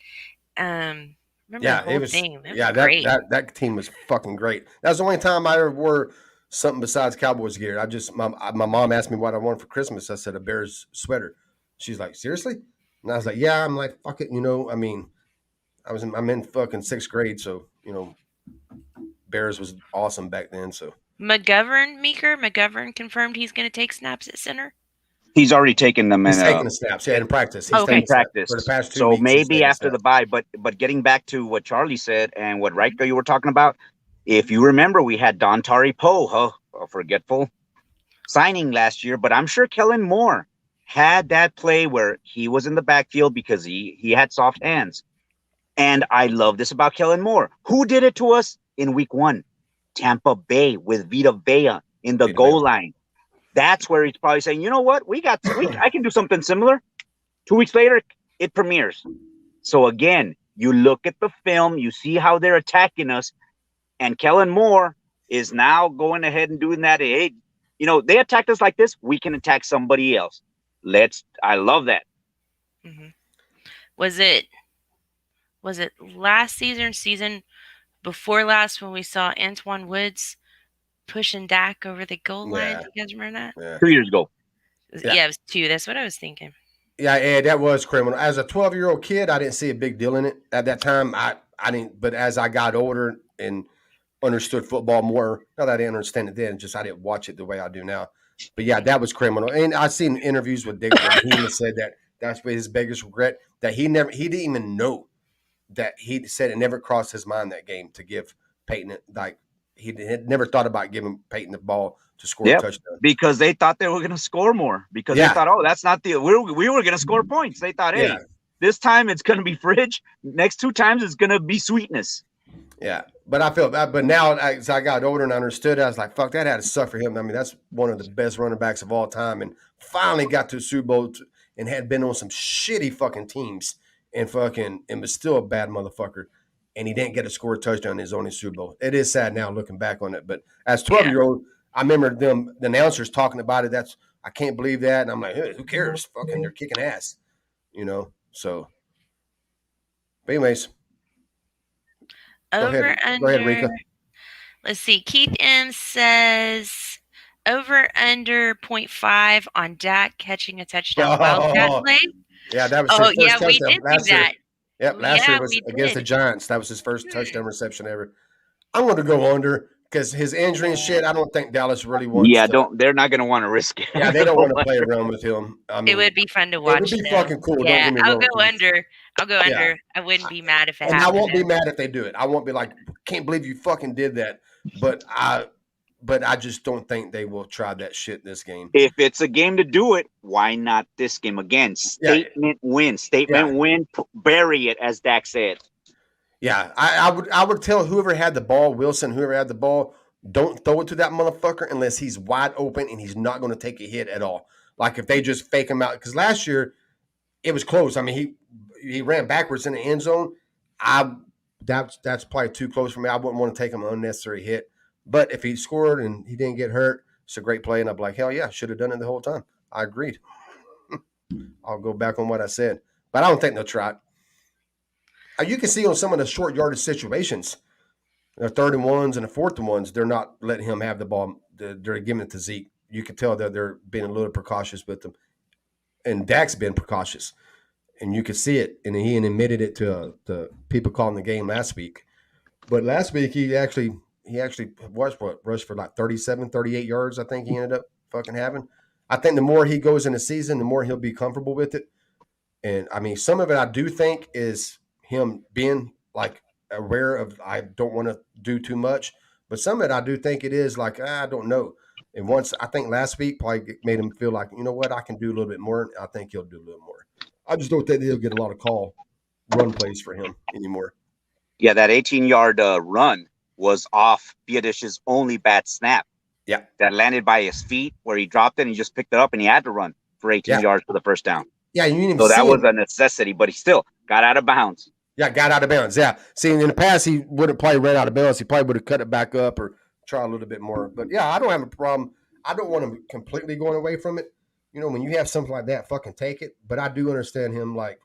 Remember the whole thing. That team was fucking great. That was the only time I ever wore something besides Cowboys gear. My mom asked me what I wanted for Christmas. I said a Bears sweater. She's like, seriously? And I was like, yeah. I'm like, fuck it. I mean. I'm in fucking 6th grade, so Bears was awesome back then. So McGovern confirmed he's going to take snaps at center. He's already taken them. He's taking the snaps, in practice. He's in practice for the past 2 so weeks. Maybe after the bye. But getting back to what Charlie said and what Reiko you were talking about, if you remember, we had Dontari Poe, a forgetful signing last year, but I'm sure Kellen Moore had that play where he was in the backfield because he had soft hands. And I love this about Kellen Moore. Who did it to us in week 1? Tampa Bay with Vita Vea in the goal line. That's where he's probably saying, you know what? I can do something similar. 2 weeks later, it premieres. So again, you look at the film, you see how they're attacking us. And Kellen Moore is now going ahead and doing that. Hey, they attacked us like this. We can attack somebody else. I love that. Mm-hmm. Was it last season before last when we saw Antoine Woods pushing Dak over the goal line? Do you guys remember that? Yeah. 2 years ago. Yeah, it was 2. That's what I was thinking. Yeah, that was criminal. As a 12-year-old kid, I didn't see a big deal in it. At that time, I didn't. But as I got older and understood football more, not that I didn't understand it then, just I didn't watch it the way I do now. But yeah, that was criminal. And I've seen interviews with Dick where he said that that's his biggest regret, that he didn't even know. That he said it never crossed his mind that game to give Peyton, like he had never thought about giving Peyton the ball to score a touchdown. Because they thought they were going to score more. Because they thought, that's not we were going to score points. They thought, hey, this time it's going to be fridge. Next 2 times it's going to be sweetness. Yeah, but I feel bad. But now as I got older and understood, I was like, fuck, that had to suck for him. I mean, that's one of the best running backs of all time, and finally got to the Super Bowl and had been on some shitty fucking teams. And was still a bad motherfucker. and he didn't get to score a touchdown in his only Super Bowl. It is sad now looking back on it, but as Yeah. 12-year-old, I remember the announcers talking about it. I can't believe that, and I'm like, hey, who cares? Fucking, they're kicking ass, So, but anyways, Over Go ahead, under. Rika. Let's see. Keith M says over under 0.5 on Dak catching a touchdown wildcat play. Yeah, that was his first touchdown we did last do year. that. Yep, last year was we against the did. Giants. That was his first touchdown reception ever. I'm going to go under because his injury and shit. I don't think Dallas really wants. Yeah, they're not going to want to risk it. Yeah, they don't want to play around with him. I mean, It would be fun to watch. It would be though. fucking cool. Yeah, don't get me I'll wrong. go under. I'll go Yeah. under. I wouldn't be mad if it And happened. I won't be mad if they do it. I won't be like, can't believe you fucking did that. But I just don't think they will try that shit this game. If it's a game to do it, why not this game again? Statement win. Bury it, as Dak said. Yeah, I would tell whoever had the ball, Wilson, whoever had the ball, don't throw it to that motherfucker unless he's wide open and he's not going to take a hit at all. Like if they just fake him out, because last year it was close. I mean, he ran backwards in the end zone. That's probably too close for me. I wouldn't want to take him an unnecessary hit. But if he scored and he didn't get hurt, it's a great play. And I'm like, hell yeah, should have done it the whole time. I agreed. I'll go back on what I said, but I don't think they'll try it. You can see on some of the short yardage situations, the 3rd and 1s and the 4th and 1s, they're not letting him have the ball. They're giving it to Zeke. You can tell that they're being a little precautious with them. And Dak's been precautious. And you could see it. And he admitted it to the people calling the game last week. But last week, he actually rushed for like 37, 38 yards, I think he ended up fucking having. I think the more he goes in the season, the more he'll be comfortable with it. And, I mean, some of it I do think is him being, like, aware of I don't want to do too much. But some of it I do think it is like, I don't know. And once, I think last week probably made him feel like, you know what, I can do a little bit more. I think he'll do a little more. I just don't think he'll get a lot of run plays for him anymore. Yeah, that 18-yard run was off Biadish's only bad snap. Yeah. That landed by his feet where he dropped it and he just picked it up and he had to run for 18 yards for the first down. Yeah, you didn't even so that was him. a necessity, but he still got out of bounds. Yeah, got out of bounds. Yeah. See, in the past, he wouldn't probably ran out of bounds. He probably would have cut it back up or try a little bit more. But yeah, I don't have a problem. I don't want him completely going away from it. You know, when you have something like that, fucking take it. But I do understand him, like,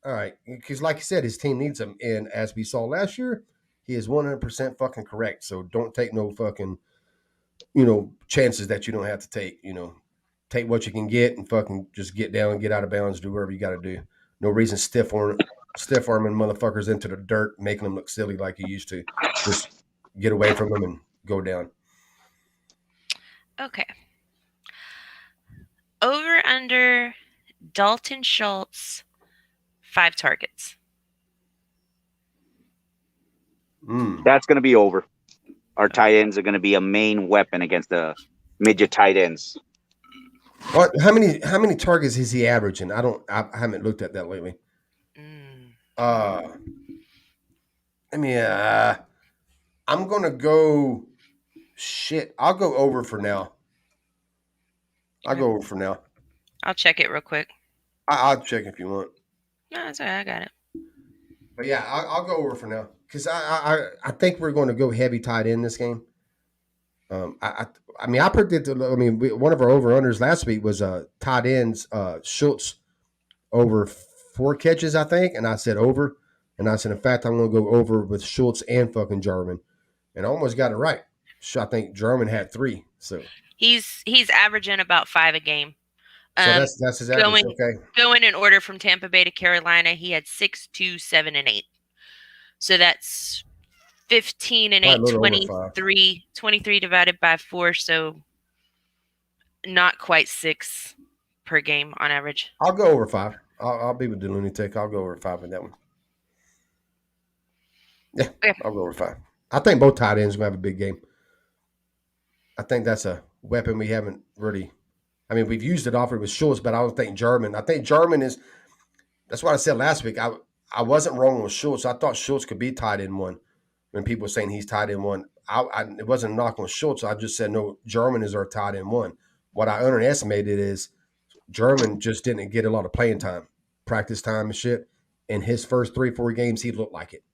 all right, because like you said, his team needs him. And as we saw last year, he is 100% fucking correct. So don't take no fucking, chances that you don't have to take. Take what you can get and fucking just get down and get out of bounds, do whatever you got to do. No reason stiff arming motherfuckers into the dirt, making them look silly like you used to. Just get away from them and go down. Okay. Over under Dalton Schultz, 5 targets. That's going to be over. Our tight ends are going to be a main weapon against the midget tight ends. What? How many targets is he averaging? I haven't looked at that lately. I'm gonna go. Shit, I'll go over for now. I'll check it real quick. I'll check if you want. No, it's all right. I got it. But yeah, I'll go over for now because I think we're going to go heavy tight end this game. I predicted. One of our over unders last week was tight ends Schultz over 4 catches, I think, and I said over, and I said in fact I'm going to go over with Schultz and fucking German, and I almost got it right. So I think German had 3, so he's averaging about 5 a game. So that's his average. Going in order from Tampa Bay to Carolina, he had 6, 2, 7, and 8. So that's 15 and 8, 23 divided by 4, so not quite 6 per game on average. I'll go over 5. I'll be with the lunatic. I'll go over 5 in that one. Yeah, okay. I'll go over 5. I think both tight ends will have a big game. I think that's a weapon we haven't really. We've used it often with Schultz, but I don't think German. I think German is. That's what I said last week. I wasn't wrong with Schultz. I thought Schultz could be tight end 1. When people were saying he's tight end 1, it wasn't a knock on Schultz. I just said no. German is our tight end 1. What I underestimated is German just didn't get a lot of playing time, practice time and shit. In his first 3-4 games, he looked like it.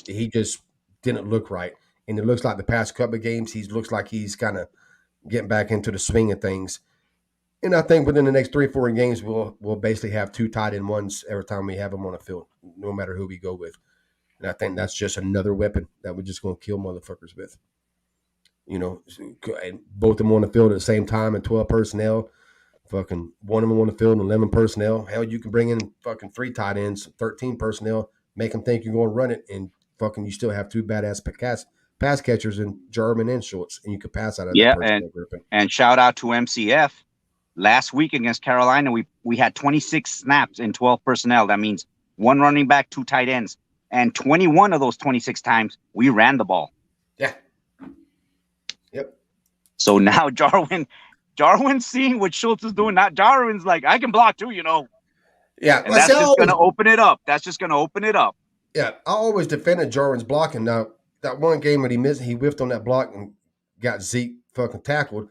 he just didn't look right. And it looks like the past couple of games, he looks like he's kind of getting back into the swing of things. And I think within the next 3-4 games, we'll basically have 2 tight end ones every time we have them on the field, no matter who we go with. And I think that's just another weapon that we're just going to kill motherfuckers with. You know, both of them on the field at the same time and 12 personnel. Fucking one of them on the field and 11 personnel. Hell, you can bring in fucking 3 tight ends, 13 personnel, make them think you're going to run it, and fucking you still have 2 badass pass catchers in German and Schultz, and you can pass out of that personnel grouping. And shout out to MCF. Last week against Carolina, we had 26 snaps in 12 personnel. That means 1 running back, 2 tight ends. And 21 of those 26 times, we ran the ball. Yeah. Yep. So now Jarwin's seeing what Schultz is doing. Not Jarwin's like, I can block too, you know. Yeah. And that's just going to open it up. That's just going to open it up. Yeah. I always defended Jarwin's blocking. Now, that one game when he whiffed on that block and got Zeke fucking tackled.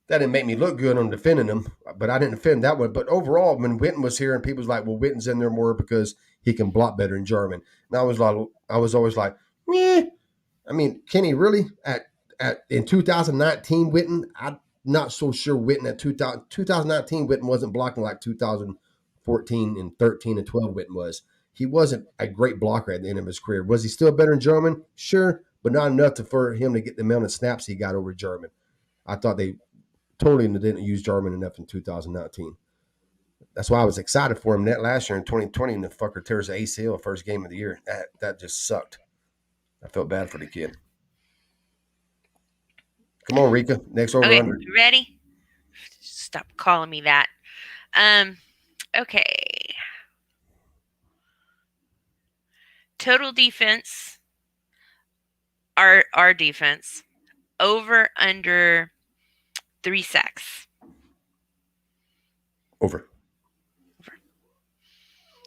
That didn't make me look good on defending him, but I didn't defend that one. But overall, when Witten was here and people was like, well, Witten's in there more because he can block better than Jarwin. And I was always like, meh. I mean, can he really? In 2019, Witten, I'm not so sure Witten at 2019, Witten wasn't blocking like 2014 and 13 and 12 Witten was. He wasn't a great blocker at the end of his career. Was he still better than Jarwin? Sure, but not enough for him to get the amount of snaps he got over Jarwin. I thought they totally didn't use Jarwin enough in 2019. That's why I was excited for him that last year in 2020, and the fucker tears the ACL first game of the year. That just sucked. I felt bad for the kid. Come on, Rika. Next over under. You ready? Stop calling me that. Okay. Total defense. Our defense. Over under 3 sacks. Over.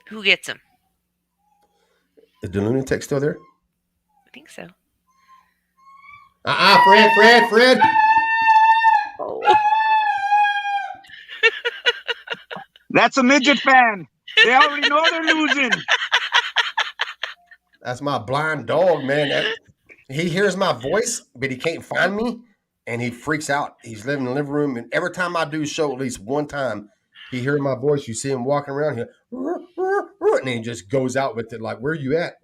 Who gets them? Is the lunatic still there? I think so. Fred. Oh. That's a midget fan. They already know they're losing. That's my blind dog, man. He hears my voice, but he can't find me, and he freaks out. He's living in the living room, and every time I do a show, at least one time, he hears my voice. You see him walking around here, and he just goes out with it like, where are you at?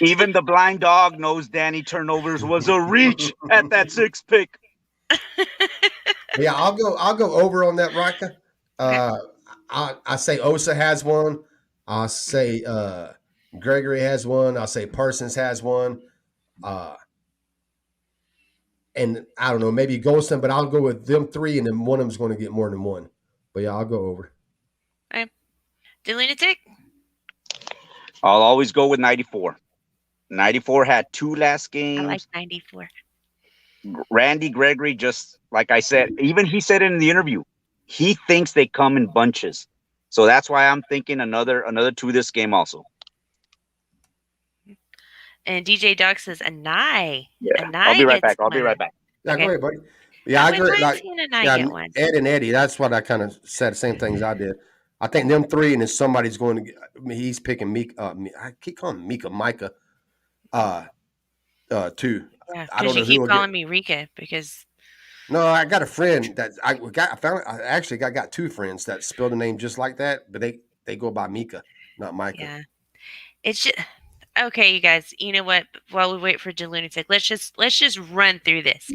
Even the blind dog knows Danny turnovers was a reach at that 6 pick. Yeah, I'll go over on that, Rika. I say Osa has one. I'll say Gregory has one. I'll say Parsons has one. And I don't know, maybe Golston, but I'll go with them 3, and then one of them's going to get more than one. But yeah, I'll go over. Okay. The lunatic? I'll always go with 94. 94 had 2 last games. I like 94. Randy Gregory, just like I said, even he said it in the interview, he thinks they come in bunches. So that's why I'm thinking another 2 this game also. And DJ Dog says a nigh. Yeah, a nigh I'll be right back. Yeah, Okay. go ahead, buddy. Yeah, I agree. Like, get one. Ed and Eddie, that's what I kind of said, the same things I did. I think them 3, and then somebody's going to get, he's picking Mika. I keep calling him Micah. 2. Yeah, I don't because know you keep who calling me Rika because No, I got a friend that I got 2 friends that spell the name just like that, but they go by Mika, not Micah. yeah, it's just okay, you guys. You know what? While we wait for Lunatic, let's just run through this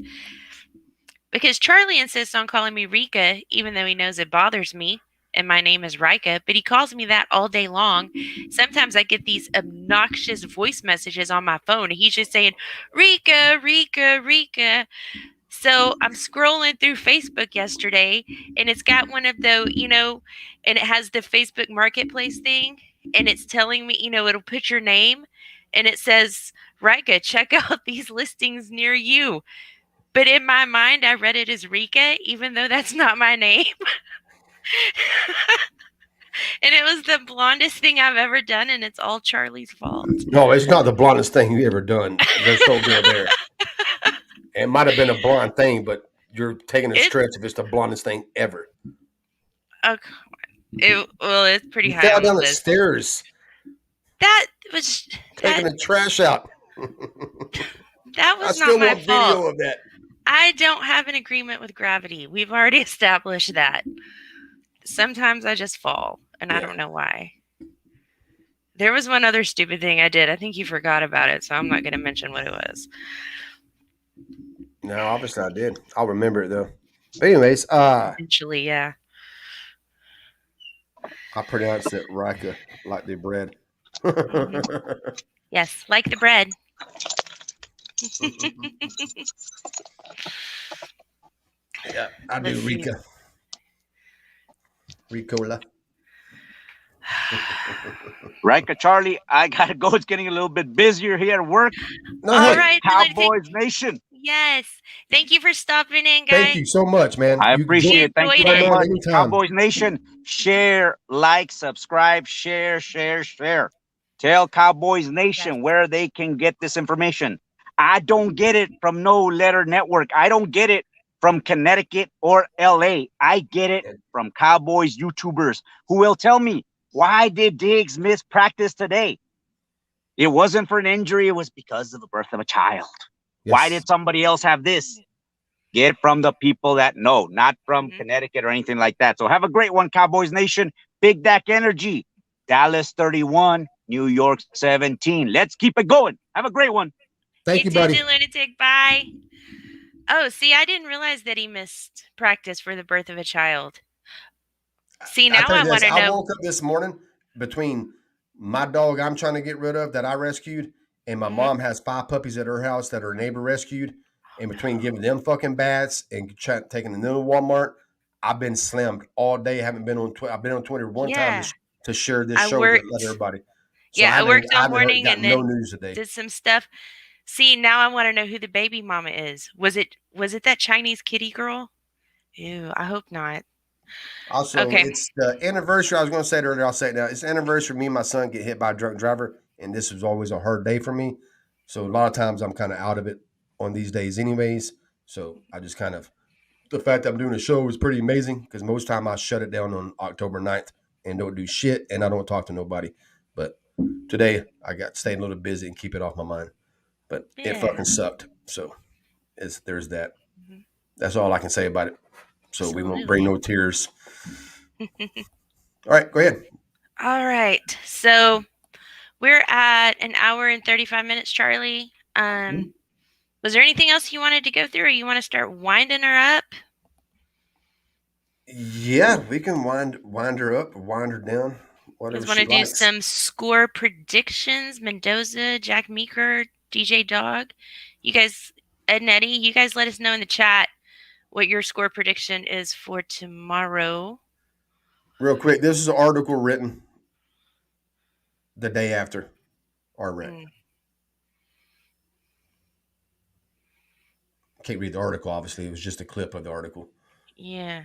because Charlie insists on calling me Rika, even though he knows it bothers me. And my name is Rika, but he calls me that all day long. Sometimes I get these obnoxious voice messages on my phone, and he's just saying, Rika, Rika, Rika. So I'm scrolling through Facebook yesterday, and it's got one of the, and it has the Facebook Marketplace thing, and it's telling me, it'll put your name, and it says, Rika, check out these listings near you. But in my mind, I read it as Rika, even though that's not my name. And it was the blondest thing I've ever done, and it's all Charlie's fault. No, it's not the blondest thing you've ever done. They're so good there. It might have been a blonde thing, but you're taking a stretch if it's the blondest thing ever. Okay. It's pretty high. Fell down the stairs. was taking the trash out. that I was still not my want video fault. of that. I don't have an agreement with gravity. We've already established that. Sometimes I just fall, and I don't know why. There was one other stupid thing I did. I think you forgot about it, so I'm not going to mention what it was. No, obviously I did. I'll remember it though. But anyways, Eventually, yeah. I pronounced it Rika like the bread. Yes, like the bread. Yeah, I do Rika. Ricola. Right, Charlie, I gotta go. It's getting a little bit busier here at work. No, All hey, right, Cowboys Nation. Yes. Thank you for stopping in, guys. thank you so much, man. I You appreciate it. Thank you enjoyed very it. much. Anytime. Cowboys Nation, share, like, subscribe, share. Tell Cowboys Nation Yes. where they can get this information. I don't get it from no letter network. I don't get it from Connecticut or LA. I get it from Cowboys YouTubers who will tell me, why did Diggs miss practice today? It wasn't for an injury. It was because of the birth of a child. Yes. Why did somebody else have this? Get from the people that know, not from Connecticut or anything like that. So have a great one, Cowboys Nation. Big Dak Energy. Dallas 31, New York 17. Let's keep it going. Have a great one. Thank you, buddy. Lunatic. Bye. Oh, see, I didn't realize that he missed practice for the birth of a child. See, now I want to know. I woke up this morning between my dog I'm trying to get rid of that I rescued, and my mom has 5 puppies at her house that her neighbor rescued. And between giving them fucking baths and taking them to Walmart, I've been slammed all day. I've been on Twitter one time to share this show to let everybody. So I worked all morning got and no then news today. did some stuff. See, now I want to know who the baby mama is. Was it that Chinese kitty girl? Ew, I hope not. Also, it's the anniversary. I was going to say it earlier. I'll say it now. It's the anniversary. Me and my son get hit by a drunk driver, and this was always a hard day for me. So a lot of times I'm kind of out of it on these days, anyways. So I just kind of the fact that I'm doing a show is pretty amazing because most time I shut it down on October 9th and don't do shit, and I don't talk to nobody. But today I got staying a little busy and keep it off my mind. But it fucking sucked. So there's that. That's all I can say about it. So we won't bring no tears. All right, go ahead. All right. So we're at an hour and 35 minutes, Charlie. Was there anything else you wanted to go through, or you want to start winding her up? Yeah, we can wind her up, wind her down. You guys want to do some score predictions? Mendoza, Jack Meeker, DJ Dog. You guys, Ed and Eddie, you guys let us know in the chat what your score prediction is for tomorrow. Real quick, this is an article written the day after our rant. Can't read the article, obviously. It was just a clip of the article. Yeah.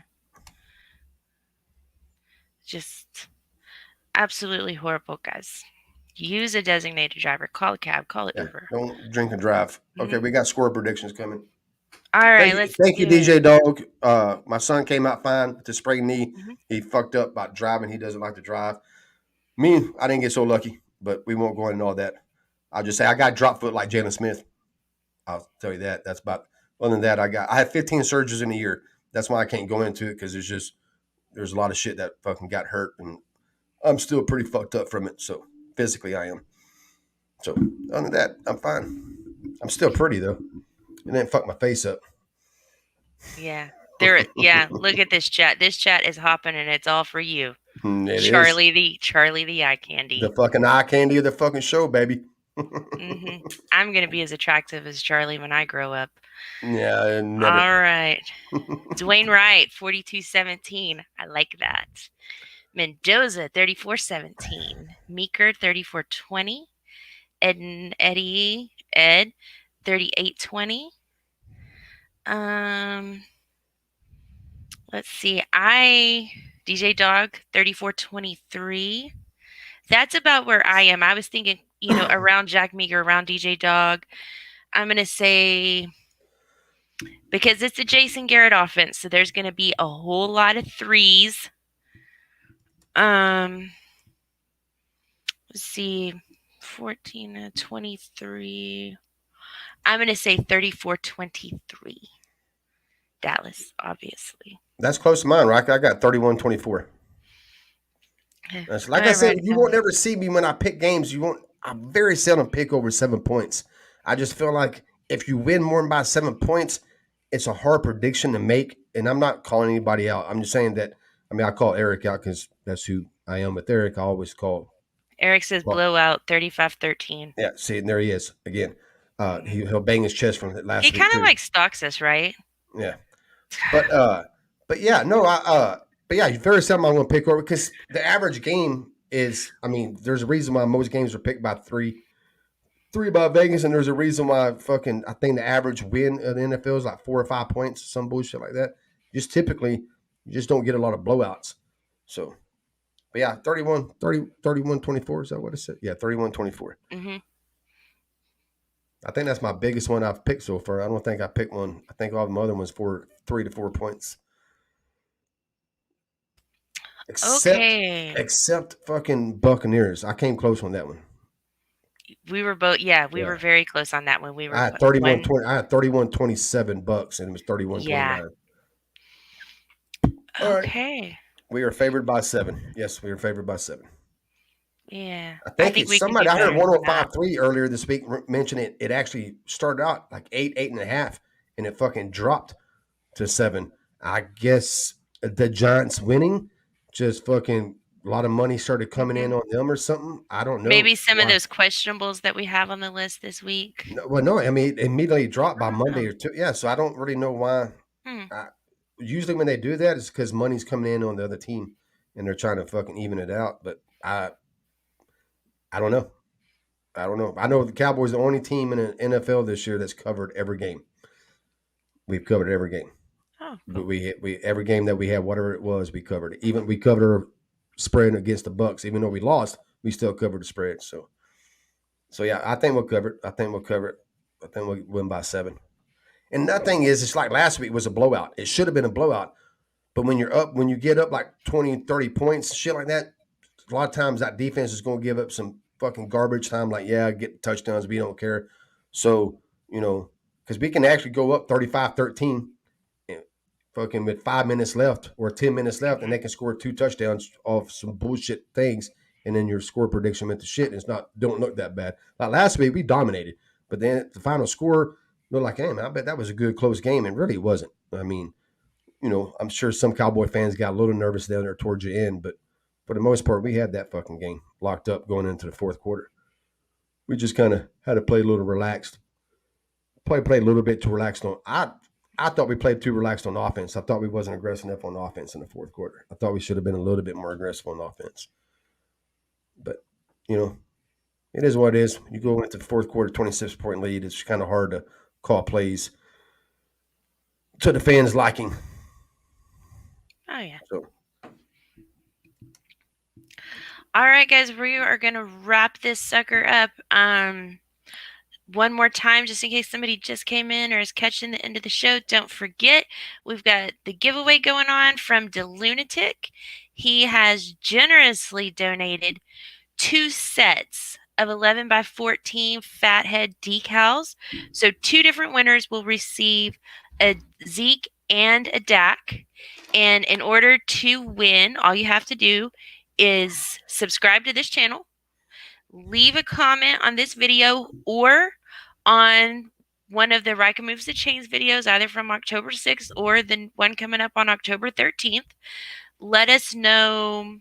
Just absolutely horrible, guys. Use a designated driver. Call a cab. Call it Uber. Don't drink and drive. Okay, we got score predictions coming. All right, thank you, DJ Dog. My son came out fine with the sprained knee. He fucked up about driving. He doesn't like to drive. Me, I didn't get so lucky, but we won't go into all that. I'll just say I got drop foot like Jalen Smith. I'll tell you that. That's about. Other than that, I had 15 surgeries in a year. That's why I can't go into it because there's a lot of shit that fucking got hurt, and I'm still pretty fucked up from it. So physically, I am. So other than that, I'm fine. I'm still pretty though. It didn't fuck my face up. Yeah. Yeah, look at this chat. This chat is hopping and it's all for you. Charlie the eye candy. The fucking eye candy of the fucking show, baby. I'm gonna be as attractive as Charlie when I grow up. Yeah, never. All right. Dwayne Wright, 42-17. I like that. Mendoza, 34-17. Meeker, 34-20. Ed, 38-20. Let's see. DJ Dog, 34-23. That's about where I am. I was thinking, around Jack Meeker, around DJ Dog. I'm going to say, because it's a Jason Garrett offense, so there's going to be a whole lot of threes. Let's see. 14 to 23. I'm going to say 34-23. Dallas, obviously. That's close to mine, right? I got 31-24. Like I said, you won't ever see me when I pick games. I very seldom pick over 7 points. I just feel like if you win more than by 7 points, it's a hard prediction to make. And I'm not calling anybody out. I'm just saying that. I mean, I call Eric out because that's who I am. With Eric, I always call. Eric says blowout 35-13. Yeah, see, and there he is again. He'll bang his chest from last week. He kind of like stalks us, right? Yeah, but yeah, no, but yeah, very seldom I'm going to pick over because the average game is. I mean, there's a reason why most games are picked by three by Vegas, and there's a reason why I think the average win of the NFL is like 4 or 5 points, some bullshit like that. Just typically, you just don't get a lot of blowouts. So, but yeah, 31-24, is that what it said? Yeah, 31-24. Mm-hmm. I think that's my biggest one I've picked so far. I don't think I picked one. I think all the other ones 3 to 4 points. Except fucking Buccaneers. I came close on that one. We were both, we were very close on that one. I had 31-20. I had 31-27 Bucks, and it was 31-29. Yeah. Okay. Right. We are favored by 7. Yes, we are favored by 7. Yeah. I think somebody I heard 105.3 earlier this week mention it. It actually started out like 8.5, and it fucking dropped to 7. I guess the Giants winning just fucking a lot of money started coming in on them or something. I don't know. Maybe some of those questionables that we have on the list this week. No, I mean, it immediately dropped by Monday or two. Yeah, so I don't really know why. Usually when they do that, it's because money's coming in on the other team, and they're trying to fucking even it out. But I don't know. I know the Cowboys are the only team in the NFL this year that's covered every game. We've covered every game. Oh, cool. But we every game that we had, whatever it was, we covered it. Even we covered our spread against the Bucks. Even though we lost, we still covered the spread. So yeah, I think we'll cover it. I think we'll win by 7. And that thing is, it's like last week was a blowout. It should have been a blowout. But when you get up like 20, 30 points, shit like that, a lot of times that defense is going to give up some fucking garbage time. Like, yeah, get touchdowns, we don't care. So, because we can actually go up 35-13 fucking with 5 minutes left or 10 minutes left, and they can score 2 touchdowns off some bullshit things, and then your score prediction went to shit, and don't look that bad. Like last week, we dominated. But then the final score, they're like, hey, man, I bet that was a good close game. And really it wasn't. I mean, I'm sure some Cowboy fans got a little nervous down there towards the end, but for the most part, we had that fucking game locked up going into the fourth quarter. We just kind of had to play a little relaxed. Play a little bit too relaxed on. I thought we played too relaxed on offense. I thought we wasn't aggressive enough on offense in the fourth quarter. I thought we should have been a little bit more aggressive on offense. But, it is what it is. You go into the fourth quarter, 26-point lead. It's kind of hard to call plays to the fans' liking. Oh, yeah. So. All right, guys, we are going to wrap this sucker up. One more time, just in case somebody just came in or is catching the end of the show, don't forget, we've got the giveaway going on from DeLunatic. He has generously donated 2 sets of 11x14 Fathead decals. So 2 different winners will receive a Zeke and a Dak. And in order to win, all you have to do is subscribe to this channel, leave a comment on this video or on one of the Riker Moves the Chains videos, either from October 6th or the one coming up on October 13th. Let us know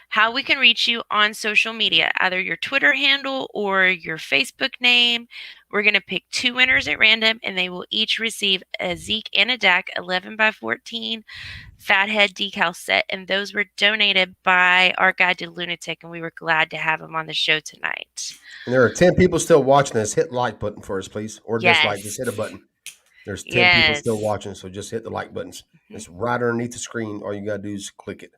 how we can reach you on social media, either your Twitter handle or your Facebook name. We're going to pick 2 winners at random, and they will each receive a Zeke and a Dak 11x14 Fathead decal set, and those were donated by our guy DeLunatic, and we were glad to have him on the show tonight. And there are 10 people still watching us. Hit the like button for us, please, or dislike. Just hit a button. There's 10 people still watching, so just hit the like buttons. It's right underneath the screen. All you got to do is click it.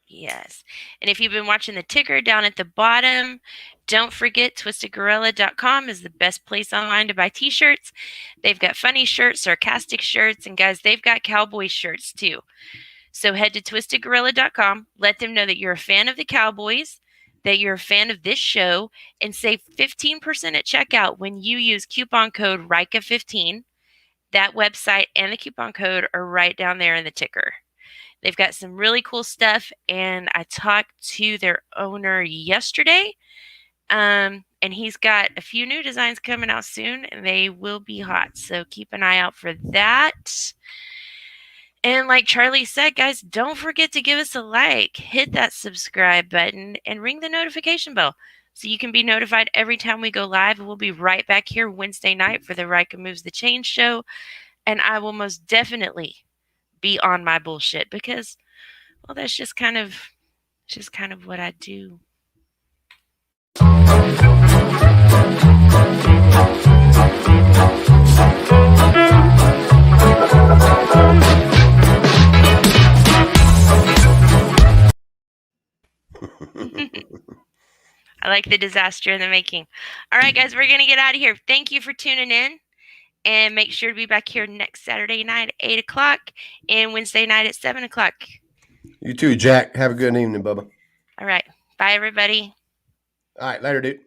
Yes. And if you've been watching the ticker down at the bottom, don't forget twistedgorilla.com is the best place online to buy t-shirts. They've got funny shirts, sarcastic shirts, and guys, they've got Cowboy shirts too. So head to twistedgorilla.com. Let them know that you're a fan of the Cowboys, that you're a fan of this show and save 15% at checkout when you use coupon code RICA15. That website and the coupon code are right down there in the ticker. They've got some really cool stuff, and I talked to their owner yesterday, and he's got a few new designs coming out soon, and they will be hot, so keep an eye out for that. And like Charlie said, guys, don't forget to give us a like, hit that subscribe button, and ring the notification bell so you can be notified every time we go live. We'll be right back here Wednesday night for the Rika Moves the Chain show, and I will most definitely be on my bullshit because, well, that's just kind of what I do. I like the disaster in the making. All right, guys, we're going to get out of here. Thank you for tuning in. And make sure to be back here next Saturday night at 8 o'clock and Wednesday night at 7 o'clock. You too, Jack. Have a good evening, Bubba. All right. Bye, everybody. All right. Later, dude.